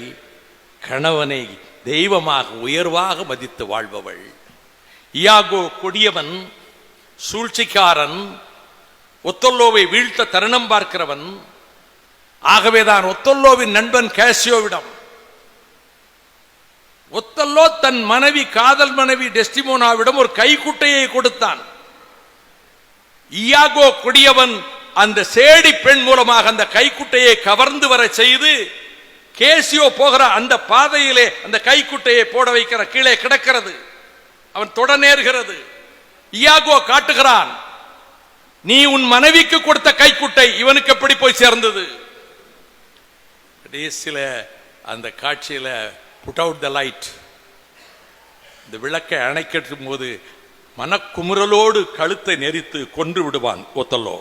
கணவனை தெய்வமாக உயர்வாக மதித்து வாழ்பவள். இயாகோ கொடியவன், சூழ்ச்சிக்காரன், ஒத்தல்லோவை வீழ்த்த தருணம் பார்க்கிறவன். ஆகவேதான் ஒத்தல்லோவின் நண்பன் கேசியோவிடம் ஒத்தல்லோ தன் மனைவி, காதல் மனைவி டெஸ்டிமோனாவிடம் ஒரு கைக்குட்டையை கொடுத்தான். இயாகோ கொடியவன் அந்த சேடி பெண் மூலமாக அந்த கைக்குட்டையை கவர்ந்து வர செய்து கேசியோ போகிற அந்த பாதையிலே அந்த கைக்குட்டையை போட வைக்கிற, கீழே கிடக்கிறது. அவன் தொட நேர்கிறது. இயாகோ காட்டுகிறான், நீ உன் மனைவிக்கு கொடுத்த கைக்குட்டை இவனுக்கு எப்படி போய் சேர்ந்தது? கடைசியில அந்த காட்சியில புட் அவுட் த லைட், இந்த விளக்கை அணைக்கட்டும் போது மனக்குமுறலோடு கழுத்தை நெரித்து கொன்று விடுவான் ஒத்தல்லோ.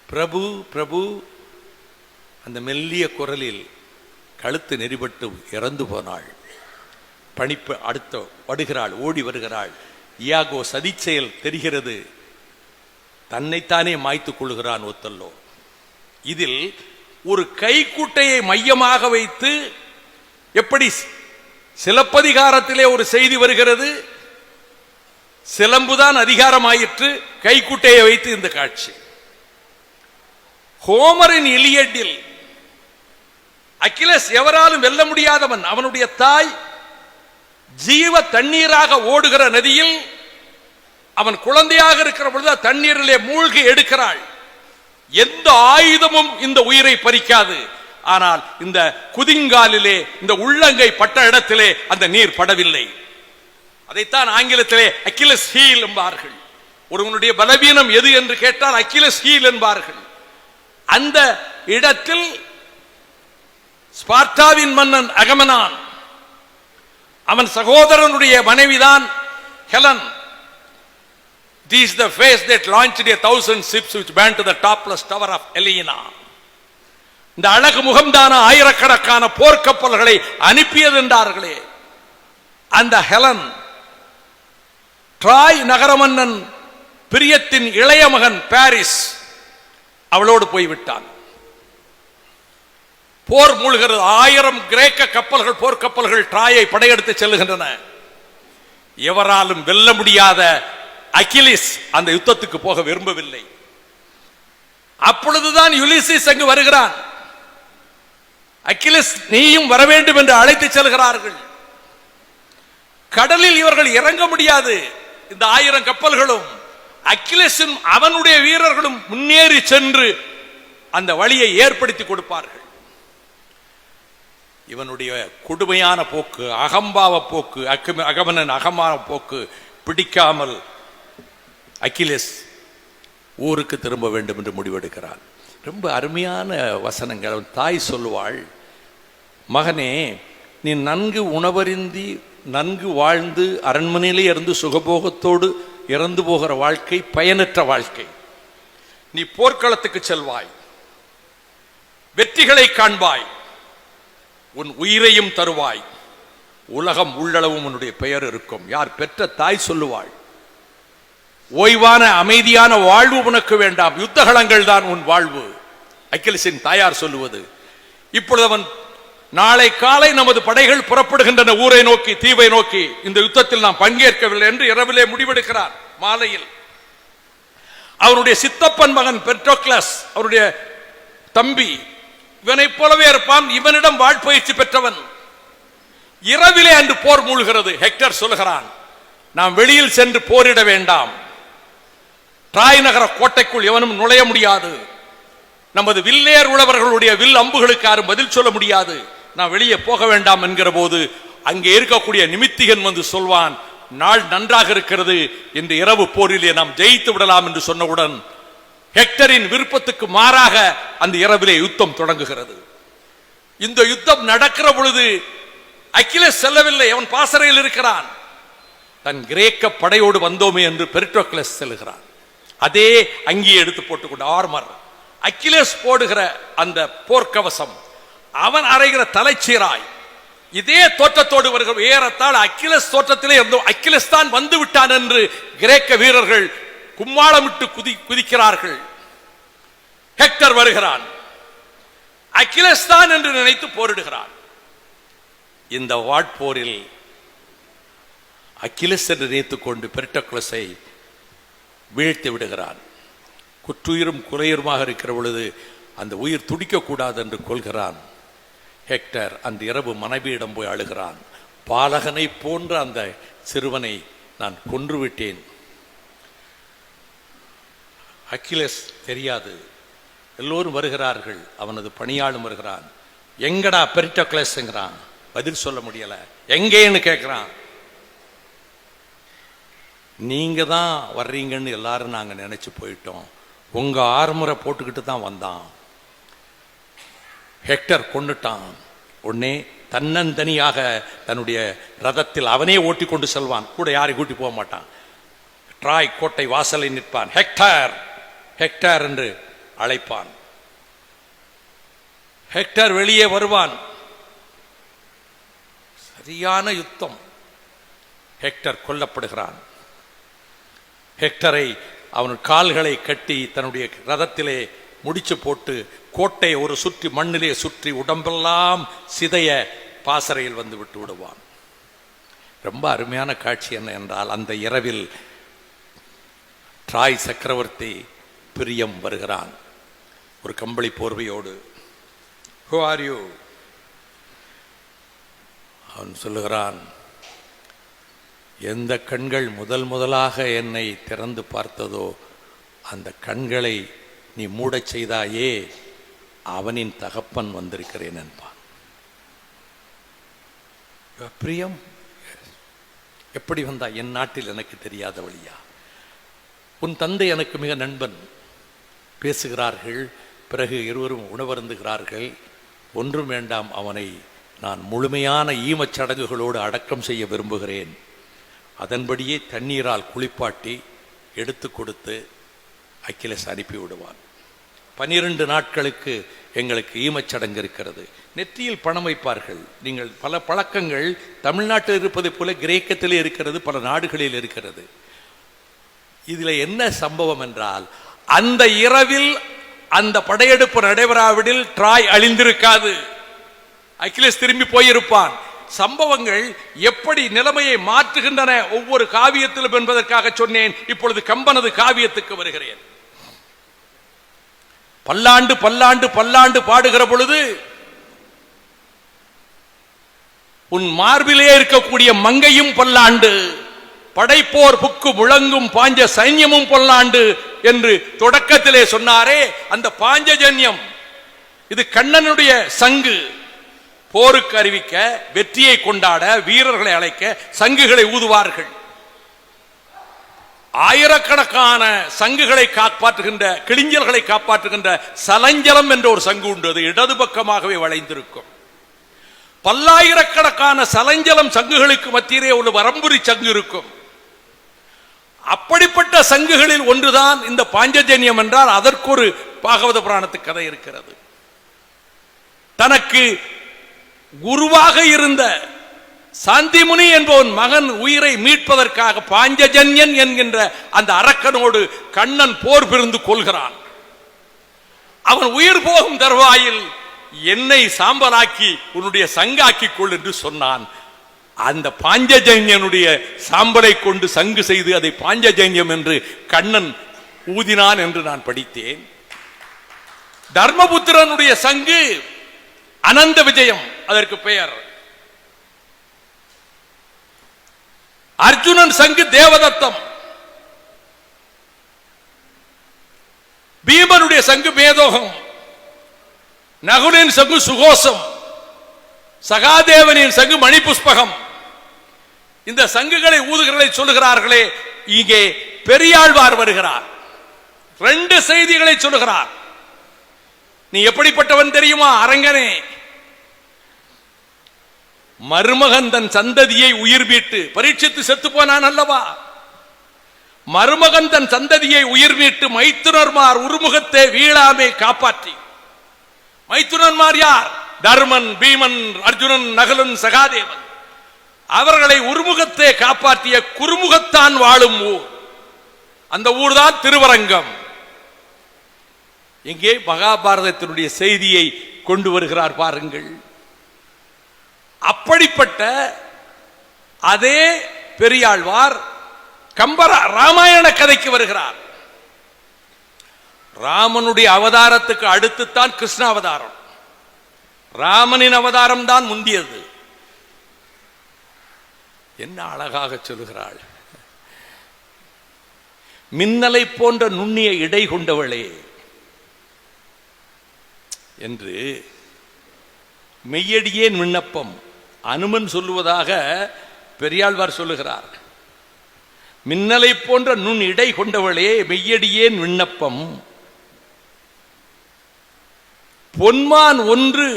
பிரபு பிரபு அந்த மெல்லிய குரலில் கழுத்து நெறிபட்டு இறந்து போனாள். பணிப்பு அடுத்த வருகிறாள், ஓடி வருகிறாள். இயாகோ சதிச்செயல் தெரிகிறது, தன்னைத்தானே மாய்த்துக் கொள்கிறான் ஒத்தல்லோ. இதில் ஒரு கைக்குட்டையை மையமாக வைத்து, எப்படி சிலப்பதிகாரத்திலே ஒரு செய்தி வருகிறது, சிலம்புதான் அதிகாரமாயிற்று, கைக்குட்டையை வைத்து இந்த காட்சி. ஹோமரின் இலியடில் அகிலஸ் எவராலும் வெல்ல முடியாதவன். அவனுடைய தாய் ஜீவ தண்ணீராக ஓடுகிற நதியில் அவன் குழந்தையாக இருக்கிற பொழுது தண்ணீரிலே மூழ்கி எடுக்கிறாள். எந்த ஆயுதமும் இந்த உயிரை பறிக்காது. ஆனால் இந்த குதிங்காலிலே, இந்த உள்ளங்கை பட்ட இடத்திலே அந்த நீர் படவில்லை. அதைத்தான் ஆங்கிலத்திலே அகிலஸ் ஹீல் என்பார்கள். ஒருவனுடைய பலவீனம் எது என்று கேட்டால் அகிலஸ் ஹீல் என்பார்கள். அந்த இடத்தில் ஸ்பார்ட்டாவின் மன்னன் அகமனான், அவன் சகோதரனுடைய மனைவிதான் Helen. It is the face that launched 1,000 ships which burned to the topless tower of Elena. இந்த அழகு முகம்தான ஆயிரக்கணக்கான போர்க்கப்பல்களை அனுப்பியது என்றார்களே. அந்த ஹெலன் ட்ராய் நகர மன்னன் பிரியத்தின் இளைய மகன் பாரிஸ், அவளோடு போய்விட்டான். போர் மூழ்கிறது. 1000 கிரேக்க கப்பல்கள், போர்க்கப்பல்கள் ட்ராயை படையெடுத்து செல்லுகின்றன. எவராலும் வெல்ல முடியாத அகிலிஸ் அந்த யுத்தத்துக்கு போக விரும்பவில்லை. அப்பொழுதுதான் யுலிசிஸ் அங்கு வருகிறான். அகிலிஸ் நீயும் வர வேண்டும் என்று அழைத்து செல்கிறார்கள். கடலில் இவர்கள் இறங்க முடியாது. இந்த 1000 கப்பல்களும் அகிலிஸும் அவனுடைய வீரர்களும் முன்னேறி சென்று அந்த வழியை ஏற்படுத்தி கொடுப்பார்கள். இவனுடைய கொடுமையான போக்கு, அகம்பாவ போக்கு, அகமனன் அகமான போக்கு பிடிக்காமல் அகிலஸ் ஊருக்கு திரும்ப வேண்டும் என்று முடிவெடுக்கிறான். ரொம்ப அருமையான வசனங்கள். அவன் தாய் சொல்லுவாள், மகனே, நீ நன்கு உணவருந்தி நன்கு வாழ்ந்து அரண்மனையிலே இருந்து சுகபோகத்தோடு இறந்து போகிற வாழ்க்கை பயனற்ற வாழ்க்கை. நீ போர்க்களத்துக்கு செல்வாய், வெற்றிகளை காண்பாய், உன் உயிரையும் தருவாய், உலகம் உள்ளளவும் உன்னுடைய பெயர் இருக்கும். யார்? பெற்ற தாய் சொல்லுவாள். ஓய்வான அமைதியான வாழ்வு உனக்கு வேண்டாம், யுத்தகலங்கள் தான் உன் வாழ்வு. அகிலஸின் தாயார் சொல்லுவது. இப்பொழுது அவன் நாளை காலை நமது படைகள் புறப்படுகின்றன ஊரை நோக்கி, தீவை நோக்கி, இந்த யுத்தத்தில் நாம் பங்கேற்கவில்லை என்று இரவிலே முடிவெடுக்கிறார். மாலையில் அவருடைய சித்தப்பன் மகன் பெட்ரோக்ளஸ், அவருடைய தம்பி, இவனைப் போலவே இருப்பான், இவனிடம் வாழ்பயிற்சி பெற்றவன். இரவிலே அன்று போர் மூழ்கிறது. ஹெக்டர் சொல்லுகிறான், நாம் வெளியில் சென்று போரிட வேண்டாம், ட்ராய் நகர கோட்டைக்குள் எவனும் நுழைய முடியாது, நமது வில்லேர் உழவர்களுடைய வில் அம்புகளுக்கு யாரும் பதில் சொல்ல முடியாது, நாம் வெளியே போக வேண்டாம் என்கிற போது அங்கே இருக்கக்கூடிய நிமித்திகன் வந்து சொல்வான், நாள் நன்றாக இருக்கிறது, இன்று இரவு போரிலே நாம் ஜெயித்து விடலாம் என்று சொன்னவுடன் ஹெக்டரின் விருப்பத்துக்கு மாறாக அந்த இரவிலே யுத்தம் தொடங்குகிறது. இந்த யுத்தம் நடக்கிற பொழுது அகிலஸ் செல்லவில்லை, அவன் பாசறையில் இருக்கிறான். தன் கிரேக்க படையோடு வந்தோமே என்று பெரிட்டோக்ளஸ் செல்கிறான். அதே அங்கியை எடுத்து போட்டுக்கொண்டு ஆர்மர், அகிலஸ் போடுகிற அந்த போர்க்கவசம், அவன் அறைகிற தலைச்சீராய், இதே தோற்றத்தோடு வருகிற ஏறத்தால் அகிலஸ் தோற்றத்திலே இருந்தோம். அகிலஸ் தான் வந்து விட்டான் என்று கிரேக்க வீரர்கள் கும்மாளமிட்டு குதிக்கிறார்கள். ஹெக்டர் வருகிறான், அகிலஸ் தான் என்று நினைத்து போரிடுகிறான். இந்த வாட்போரில் அகிலஸ் என்று நினைத்துக் கொண்டு பெரிட்டோக்ளஸை வீழ்த்தி விடுகிறான். குற்றுயிரும் குறையுமாக இருக்கிற பொழுது அந்த உயிர் துடிக்கக்கூடாது என்று கொள்கிறான். ஹெக்டர் அன்று இரவு மனைவியிடம் போய் அழுகிறான், பாலகனை போன்ற அந்த சிறுவனை நான் கொன்றுவிட்டேன். அக்கிலஸ் தெரியாது. எல்லோரும் வருகிறார்கள், அவனது பணியாளும் வருகிறான். எங்கடா பெரிட்டோக்லஸ்ங்கிறான், பதில் சொல்ல முடியல. எங்கேன்னு கேட்கிறான். நீங்க தான் வர்றீங்கன்னு எல்லாரும் நாங்க நினைச்சு போயிட்டோம், உங்க ஆர்முறை போட்டுக்கிட்டு தான் வந்தான். ஹெக்டர் கொண்டுட்டான். உடனே தன்னந்தனியாக தன்னுடைய ரதத்தில் அவனே ஓட்டி கொண்டு செல்வான், கூட யாரை கூட்டி போக மாட்டான். ட்ராய் கோட்டை வாசலை நிற்பான். ஹெக்டர் ஹெக்டர் என்று அழைப்பான். ஹெக்டர் வெளியே வருவான். சரியான யுத்தம். ஹெக்டர் கொல்லப்படுகிறான். ஹெக்டரை அவன் கால்களை கட்டி தன்னுடைய ரதத்திலே முடிச்சு போட்டு கோட்டையை ஒரு சுற்றி மண்ணிலே சுற்றி உடம்பெல்லாம் சிதைய பாசறையில் வந்து விட்டு விடுவான். ரொம்ப அருமையான காட்சி என்ன என்றால், அந்த இரவில் ட்ராய் சக்கரவர்த்தி பிரியம் வருகிறான் ஒரு கம்பளி போர்வையோடு. Who are you? அவன் சொல்லுகிறான், எந்த கண்கள் முதலாக என்னை திறந்து பார்த்ததோ அந்த கண்களை நீ மூடச் செய்தாயே, அவனின் தகப்பன் வந்திருக்கிறேன் என்பான். பிரியம் எப்படி வந்தா? என் நாட்டில் எனக்கு தெரியாத வழியா? உன் தந்தை எனக்கு மிக நண்பன். பேசுகிறார்கள், பிறகு இருவரும் உணவருந்துகிறார்கள். ஒன்றும் வேண்டாம், அவனை நான் முழுமையான ஈமச் சடங்குகளோடு அடக்கம் செய்ய விரும்புகிறேன். அதன்படியே தண்ணீரால் குளிப்பாட்டி எடுத்து கொடுத்து அக்கிலஸ் அனுப்பி விடுவான். 12 நாட்களுக்கு எங்களுக்கு ஈமச்சடங்கு இருக்கிறது. நெற்றியில் பணம் வைப்பார்கள். நீங்கள் பல பழக்கங்கள் தமிழ்நாட்டில் இருப்பது போல கிரேக்கத்திலே இருக்கிறது, பல நாடுகளில் இருக்கிறது. இதில் என்ன சம்பவம் என்றால், அந்த இரவில் அந்த படையெடுப்பு நடைபெறாவிடில் ட்ராய் அழிந்திருக்காது, அக்கிலஸ் திரும்பி போயிருப்பான். சம்பவங்கள் எப்படி நிலைமையை மாற்றுகின்றன ஒவ்வொரு காவியத்திலும் என்பதற்காக சொன்னேன். இப்பொழுது கம்பனது காவியத்துக்கு வருகிறேன். பல்லாண்டு பல்லாண்டு பல்லாண்டு பாடுகிற பொழுது உன் மார்பிலே இருக்கக்கூடிய மங்கையும் பல்லாண்டு, படைப்போர் புக்கு முழங்கும் பாஞ்ச சைன்யமும் பல்லாண்டு என்று தொடக்கத்திலே சொன்னாரே, அந்த பாஞ்சஜன்யம் இது கண்ணனுடைய சங்கு. போருக்கு அறிவிக்க, வெற்றியை கொண்டாட, வீரர்களை அழைக்க சங்குகளை ஊதுவார்கள். ஆயிரக்கணக்கான சங்குகளை காப்பாற்றுகின்ற, கிளிஞ்சல்களை காப்பாற்றுகின்ற சலஞ்சலம் என்ற ஒரு சங்கு உண்டு. அது இடது பக்கமாகவே வளைந்திருக்கும். பல்லாயிரக்கணக்கான சலஞ்சலம் சங்குகளுக்கு மத்தியிலே ஒரு வரம்புரி சங்கு இருக்கும். அப்படிப்பட்ட சங்குகளில் ஒன்றுதான் இந்த பாஞ்சஜன்யம் என்றால் அதற்கு ஒரு பாகவத புராணத்து கதை இருக்கிறது. தனக்கு குருவாக இருந்த சாந்திமுனி என்பவன் மகன் உயிரை மீட்பதற்காக பாஞ்சஜன்யன் என்கின்ற அந்த அரக்கனோடு கண்ணன் போர் புரிந்து கொள்கிறான். அவன் உயிர் போகும் தருவாயில் என்னை சாம்பலாக்கி உன்னுடைய சங்காக்கி கொள் என்று சொன்னான். அந்த பாஞ்சஜன்யனுடைய சாம்பலை கொண்டு சங்கு செய்து அதை பாஞ்சஜன்யம் என்று கண்ணன் ஊதினான் என்று நான் படித்தேன். தர்மபுத்திரனுடைய சங்கு அனந்த விஜயம் அதற்கு பெயர். அர்ஜுனன் சங்கு தேவதத்தம், பீமனுடைய சங்கு மேதோகம், நகுலின் சங்கு சுகோசம், சகாதேவனின் சங்கு மணிபுஷ்பகம். இந்த சங்குகளை ஊதுகளை சொல்லுகிறார்களே, இங்கே பெரியாழ்வார் வருகிறார். 2 செய்திகளை சொல்லுகிறார். நீ எப்படிப்பட்டவன் தெரியுமா அரங்கனே? மருமகன் தன் சந்ததியை உயிர் மீட்டு, பரீட்சித்து செத்து போனான் அல்லவா, மருமகன் தன் சந்ததியை உயிர் மீட்டு மைத்துனர்மார் உருமுகத்தை வீழாமே காப்பாற்றி. மைத்துனர்மார் யார்? தர்மன், பீமன், அர்ஜுனன், நகுலன், சகாதேவன். அவர்களை உருமுகத்தை காப்பாற்றிய குருமுகத்தான் வாழும் ஊர். அந்த ஊர்தான் திருவரங்கம். இங்கே மகாபாரதத்தினுடைய செய்தியை கொண்டு வருகிறார் பாருங்கள். அப்படிப்பட்ட அதே பெரியாழ்வார் கம்பர ராமாயண கதைக்கு வருகிறார். ராமனுடைய அவதாரத்துக்கு அடுத்துத்தான் கிருஷ்ண அவதாரம். ராமனின் அவதாரம் தான் முந்தியது. என்ன அழகாக சொல்லுகிறாள். மின்னலை போன்ற நுண்ணிய இடை கொண்டவளே என்று மெய்யடியேன் விண்ணப்பம் அனுமன் சொல்லுவதாக பெரியாழ்வார் சொல்லுகிறார். மின்னலை போன்ற நுண் இடை கொண்டவளே மெய்யடியேன் விண்ணப்பம், பொன்மான் ஒன்று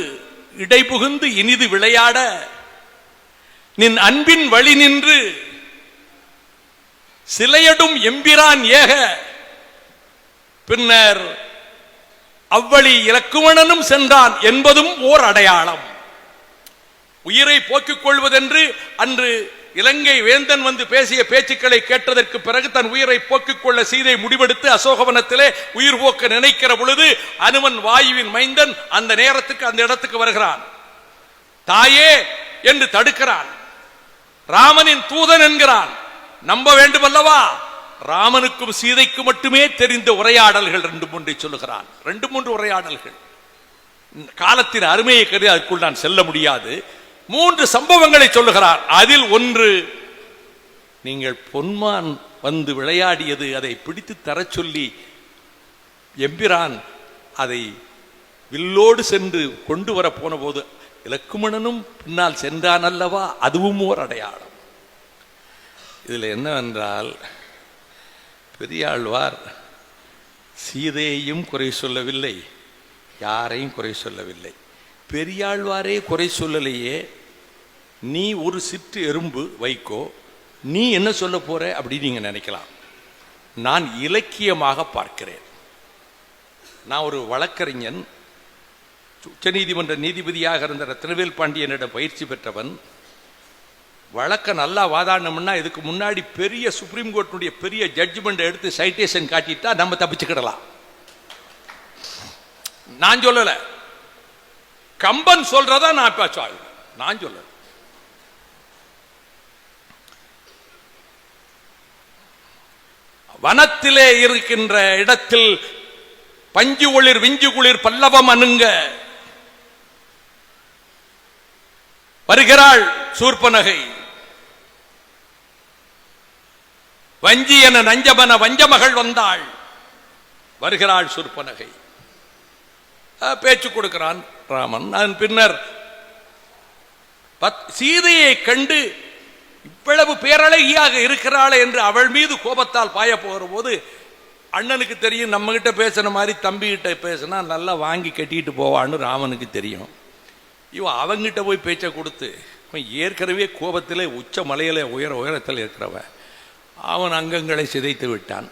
இடைபுகுந்து இனிது விளையாட நின் அன்பின் வழி நின்று சிலையடும் எம்பிரான் ஏக, பின்னர் அவ்வழி இலக்குவணனும் சென்றான் என்பதும் ஓர் அடையாளம். உயிரை போக்கிக் கொள்வதென்று அன்று இலங்கை வேந்தன் வந்து பேசிய பேச்சுக்களை கேட்டதற்கு பிறகு தன் உயிரை போக்கிக் கொள்ள சீதை முடிவெடுத்து அசோகவனத்திலே உயிர் போக்க நினைக்கிற பொழுது அனுமன் வாயுவின் மைந்தன் அந்த நேரத்துக்கு அந்த இடத்துக்கு வருகிறான். தாயே என்று தடுக்கிறான். ராமனின் தூதன் என்கிறான். நம்ப வேண்டும் அல்லவா? ராமனுக்கும் சீதைக்கு மட்டுமே தெரிந்த உரையாடல்கள் 2-3 சொல்லுகிறான். 2-3 உரையாடல்கள். காலத்தின் அருமையை கருதி அதற்குள் நான் செல்ல முடியாது. 3 சம்பவங்களை சொல்லுகிறார். அதில் ஒன்று, நீங்கள் பொன்மான் வந்து விளையாடியது, அதை பிடித்து தர சொல்லி எம்பிரான் அதை வில்லோடு சென்று கொண்டு வர போன போது இலக்குமணனும் பின்னால் சென்றான் அல்லவா, அதுவும் ஓர் அடையாளம். இதில் என்னவென்றால், பெரியாழ்வார் சீதையையும் குறை சொல்லவில்லை, யாரையும் குறை சொல்லவில்லை. பெரியாழ்வாரே குறை சொல்லலையே, நீ ஒரு சிற்று எறும்பு வைக்கோ, நீ என்ன சொல்ல போற அப்படின்னு நீங்க நினைக்கலாம். நான் இலக்கியமாக பார்க்கிறேன். நான் ஒரு வழக்கறிஞன், உச்சநீதிமன்ற நீதிபதியாக இருந்த ரத்னவேல் பாண்டியனிடம் பயிற்சி பெற்றவன். வழக்க நல்லா வாதாடணும்னா இதுக்கு முன்னாடி பெரிய சுப்ரீம் கோர்ட்டுடைய பெரிய ஜட்ஜ்மெண்ட் எடுத்து சைட்டேஷன் காட்டிட்டா நம்ம தப்பிச்சுக்கிடலாம். நான் சொல்லல, கம்பன் சொல்றதா நான் நான் சொல்ல. வனத்திலே இருக்கின்ற இடத்தில் பஞ்சு ஒளிர் விஞ்சு குளிர் பல்லவம் அணுங்க வருகிறாள் சூர்பனகை. வஞ்சி என நஞ்சமன வஞ்சமகள் வந்தாள். வருகிறாள் சூர்பனகை. பேச்சு கொடுக்கிறான் ராமன். அதன் பின்னர் சீதையை கண்டு இவ்வளவு பேரழகியாக இருக்கிறாள் என்று அவள் மீது கோபத்தால் பாய போகிற போது அண்ணனுக்கு தெரியும், நம்ம கிட்ட பேசுன மாதிரி தம்பி கிட்ட பேசினா நல்லா வாங்கி கட்டிட்டு போவான்னு ராமனுக்கு தெரியும். இவன் அவங்கிட்ட போய் பேச்சை கொடுத்து, ஏற்கனவே கோபத்திலே உச்ச மலையில உயரத்தில் இருக்கிறவன், அவன் அங்கங்களை சிதைத்து விட்டான்.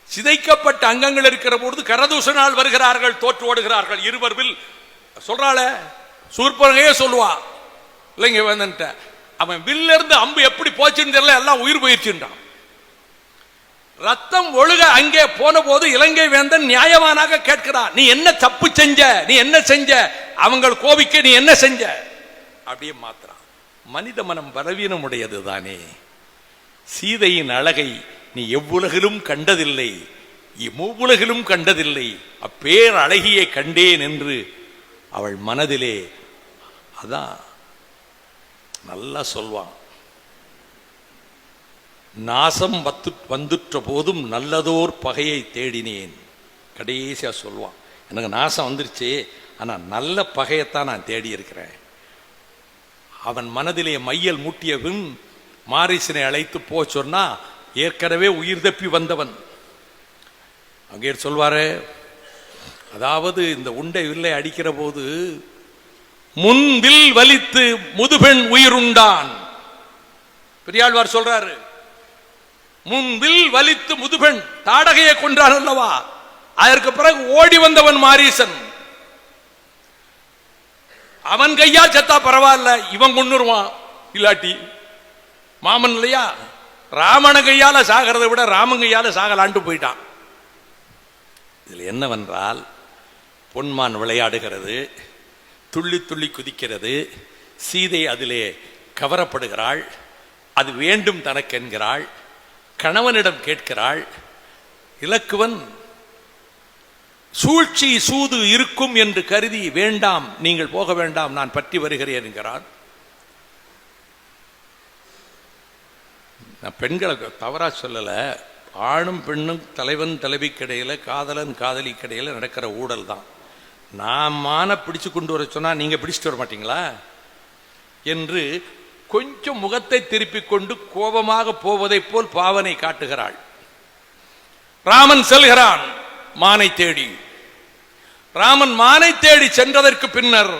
சிதைக்கப்பட்ட அங்கங்கள் இருக்கிற பொழுது கரதூஷனால் வருகிறார்கள், தோற்று ஓடுகிறார்கள். இருவர்வில் சொல்றாள சூர்பனகையே சொல்லுவா, இல்லைங்க வந்துட்ட அவன் வில்ல இருந்து அம்பு எப்படி போச்சுன்னு தெரியல, எல்லாம் உயிர் போயிடுச்சுன்றான். ரத்தம் ஒழுக அங்கே போன போது இலங்கை வேந்தன் நியாயமானாக கேட்கிறான், நீ என்ன தப்பு செஞ்ச, நீ என்ன செஞ்ச, அவங்கள் கோபிக்க நீ என்ன செஞ்ச, அப்படியே மாத்திரான். மனித மனம் பலவீனம் உடையது தானே. சீதையின் அழகை நீ எவ்வுலகிலும் கண்டதில்லை, இவ்வுலகிலும் கண்டதில்லை, அப்பேர் அழகியை கண்டேன் என்று அவள் மனதிலே அதான் நல்லா சொல்வான். நாசம் வந்துற்ற போதும் நல்லதோர் பகையை தேடினேன். கடைசியா சொல்வான், எனக்கு நாசம் வந்துருச்சு, ஆனா நல்ல பகையத்தான் நான் தேடி இருக்கிறேன். அவன் மனதிலே மையல் மூட்டியவன் மாரிசனை அழைத்து போ சொன்னா ஏற்கனவே உயிர் தப்பி வந்தவன். அங்கே சொல்வாரு, அதாவது இந்த உண்டை வில்லை அடிக்கிற போது முன்வில் வலித்து முதுபெண் உயிருண்டான். பெரியாழ்வார் சொல்றாரு, முன்வில் வலித்து முதுபெண் தாடகையை கொன்றான் அல்லவா, அதற்கு பிறகு ஓடி வந்தவன் மாரீசன். அவன் கையால் செத்தா பரவாயில்ல, இவன் கொன்னுருவான், இல்லாட்டி மாமன் இல்லையா, ராமன கையால சாகிறதை விட ராமன் கையால சாகலான்ட்டு போயிட்டான். இதில் என்னவென்றால், பொன்மான் விளையாடுகிறது, துள்ளி துள்ளி குதிக்கிறது, சீதை அதிலே கவரப்படுகிறாள், அது வேண்டும் தனக்கு என்கிறாள், கணவனிடம் கேட்கிறாள். இலக்குவன் சூழ்ச்சி சூது இருக்கும் என்று கருதி வேண்டாம், நீங்கள் போக வேண்டாம், நான் பற்றி வருகிறேன் என்கிறான். நான் பெண்களை தவறா சொல்லல, ஆணும் பெண்ணும் தலைவன் தலைவிக்கிடையில காதலன் காதலிக்கிடையில நடக்கிற ஊழல் தான். நான் மான பிடிச்சு கொண்டு வர சொன்னா நீங்க பிடிச்சிட்டு வர மாட்டீங்களா என்று கொஞ்சம் முகத்தை திருப்பிக் கொண்டு கோபமாக போவதை போல் பாவனை காட்டுகிறாள். ராமன் செல்கிறான் மானை தேடி. ராமன் மானை தேடி சென்றதற்கு பின்னர்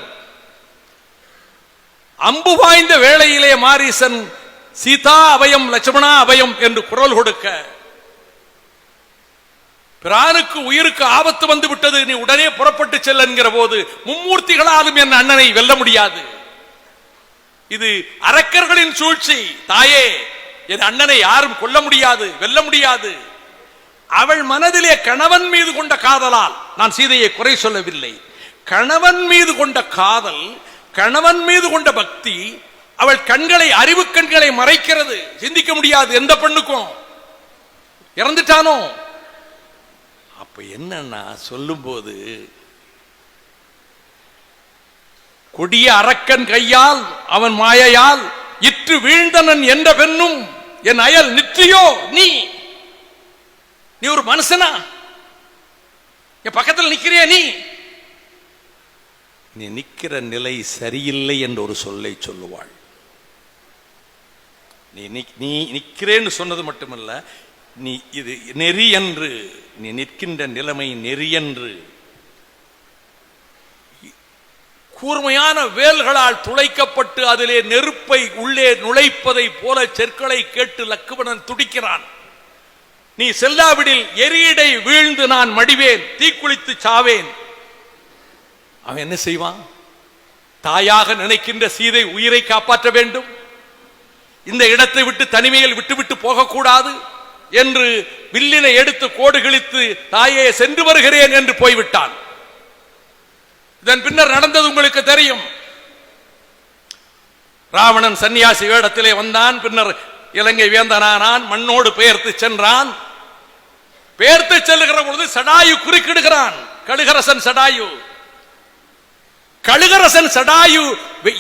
அம்பு வாய்ந்த வேளையிலே மாரீசன் சீதா அபயம் லட்சுமணா அபயம் என்று குரல் கொடுக்க, பிரானுக்கு உயிருக்கு ஆபத்து வந்து விட்டது, நீ உடனே புறப்பட்டு செல் என்கிற போது, மும்மூர்த்திகளாலும் என் அண்ணனை வெல்ல முடியாது, இது அரக்கர்களின் சூழ்ச்சி, தாயே என் அண்ணனை யாரும் கொல்ல முடியாது, வெல்ல முடியாது. அவள் மனதிலே கணவன் மீது கொண்ட காதலால், நான் சீதையை குறை சொல்லவில்லை, கணவன் மீது கொண்ட காதல், கணவன் மீது கொண்ட பக்தி அவள் கண்களை, அறிவு கண்களை மறைக்கிறது. சிந்திக்க முடியாது எந்த பெண்ணுக்கும். இறந்துட்டானோ. அப்ப என்னன்னா சொல்லும் போது, கொடிய அரக்கன் கையால் அவன் மாயையால் இற்று வீழ்ந்தனன் என்ற பெண்ணும் என் அயல் நிற்றியோ நீ நீ ஒரு மனுஷனா? என் பக்கத்தில் நிக்கிறிய நீ நிக்கிற நிலை சரியில்லை என்ற ஒரு சொல்லை சொல்லுவாள். நீ நிக்கிறேன்னு சொன்னது மட்டுமல்ல, நீ இது நெறி என்று, நீ நிற்கின்ற நிலைமை நெறி என்று. கூர்மையான வேல்களால் துளைக்கப்பட்டு அதிலே நெருப்பை உள்ளே நுழைப்பதை போல சொற்களை கேட்டு லக்குவணன் துடிக்கிறான். நீ செல்லாவிடில் எரியடை வீழ்ந்து நான் மடிவேன், தீக்குளித்து சாவேன். அவன் என்ன செய்வான்? தாயாக நினைக்கின்ற சீதை உயிரை காப்பாற்ற வேண்டும், இந்த இடத்தை விட்டு தனிமையில் விட்டுவிட்டு போகக்கூடாது என்று வில்லினை எடுத்து கோடு கிழித்து தாயே சென்று வருகிறேன் என்று போய்விட்டான். இதன் பின்னர் நடந்தது உங்களுக்கு தெரியும். ராவணன் சன்னியாசி வேடத்திலே வந்தான். பின்னர் இலங்கை வேந்தனானான். மண்ணோடு பெயர்த்து சென்றான். பெயர்த்து செல்லுகிற பொழுது சடாயு குறுக்கிடுகிறான். கழுகரசன் சடாயு. கழுகரசன் சடாயு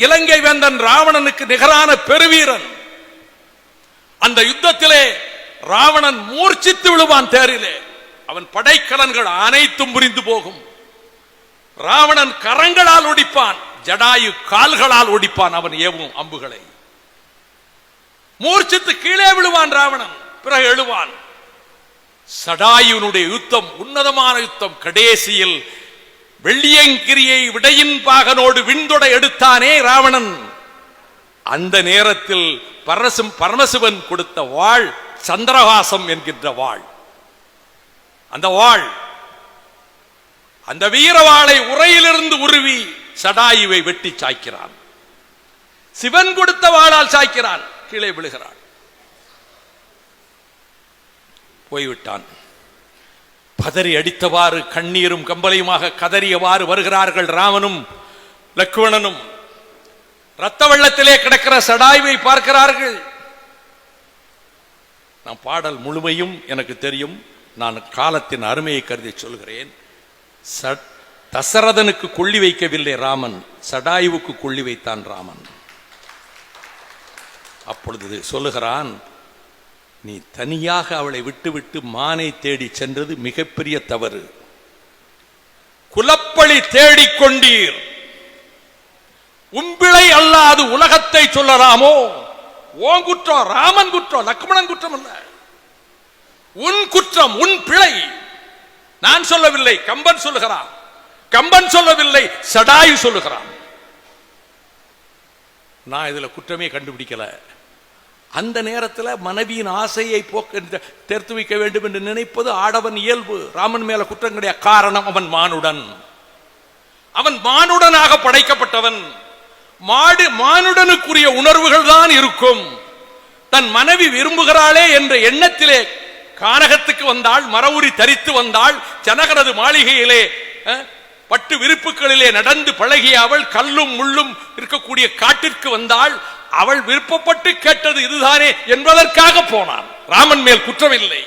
இலங்கை வேந்தன் ராவணனுக்கு நிகரான பெருவீரன். அந்த யுத்தத்திலே ராவணன் மூர்ச்சித்து விழுவான் தேரிலே. அவன் படைக்கலன்கள் அனைத்தும் புரிந்து போகும். ராவணன் கரங்களால் ஒடிப்பான், ஜடாயு கால்களால் ஒடிப்பான் அவன் ஏவும் அம்புகளை. மூர்ச்சித்து கீழே விழுவான் ராவணன். பிறகு எழுவான். சடாயுனுடைய யுத்தம் உன்னதமான யுத்தம். கடைசியில் வெள்ளியங்கிரியை விடையின் பாகனோடு விண்தொடை எடுத்தானே ராவணன். அந்த நேரத்தில் பரமசிவன் கொடுத்த வாழ் சந்திரகாசம் என்கின்ற வாழ். அந்த வாழ், அந்த வீரவாளை உரையிலிருந்து உருவி சடாயுவை வெட்டி சாய்க்கிறான். சிவன் கொடுத்த வாளால் சாய்க்கிறான். கீழே விழுகிறான். போய்விட்டான். பதறி அடித்தவாறு கண்ணீரும் கம்பளையுமாக கதறியவாறு வருகிறார்கள் ராமனும் லக்குவணனும். ரத்த வெள்ளத்திலே கிடக்கிற சடாயுவை பார்க்கிறார்கள். நான் பாடல் முழுமையும் எனக்கு தெரியும். நான் காலத்தின் அருமையை கருதி சொல்கிறேன். தசரதனுக்கு கொள்ளி வைக்கவில்லை ராமன், சடாயுவுக்கு கொள்ளி வைத்தான் ராமன். அப்பொழுது சொல்லுகிறான், நீ தனியாக அவளை விட்டுவிட்டு மானை தேடி சென்றது மிகப்பெரிய தவறு. குலப்பழி தேடிக்கொண்டீர். உம்பிழை அல்லாது உலகத்தை சொல்லலாமோ? ஓன் குற்றம், ராமன் குற்றம், லக்ஷ்மணன் குற்றம் அல்ல. உன் குற்றம், உன் பிழை. நான் சொல்லவில்லை, கம்பன் சொல்லுகிறான். கம்பன் சொல்லவில்லை, சடாயு சொல்லுகிறான். நான் இதுல குற்றமே கண்டுபிடிக்கல. அந்த நேரத்தில் மனைவியின் ஆசையை தேர்த்து வைக்க வேண்டும் என்று நினைப்பது ஆடவன் இயல்பு. ராமன் மேல குற்றம் கிடையாது. காரணம், அவன் மானுடன். அவன் மானுடனாக படைக்கப்பட்டவன். மானுடனுக்குரிய உணர்வுகள் தான் இருக்கும். தன் மனைவி விரும்புகிறாளே என்ற எண்ணத்திலே கானகத்துக்கு வந்தாள். மரவுரி தரித்து வந்தாள். ஜனகரது மாளிகையிலே பட்டு விருப்புகளிலே நடந்து பழகிய அவள் கல்லும் முள்ளும் இருக்கக்கூடிய காட்டிற்கு வந்தாள். அவள் விருப்பப்பட்டு கேட்டது இதுதானே என்பதற்காக போனான். ராமன் மேல் குற்றமில்லை.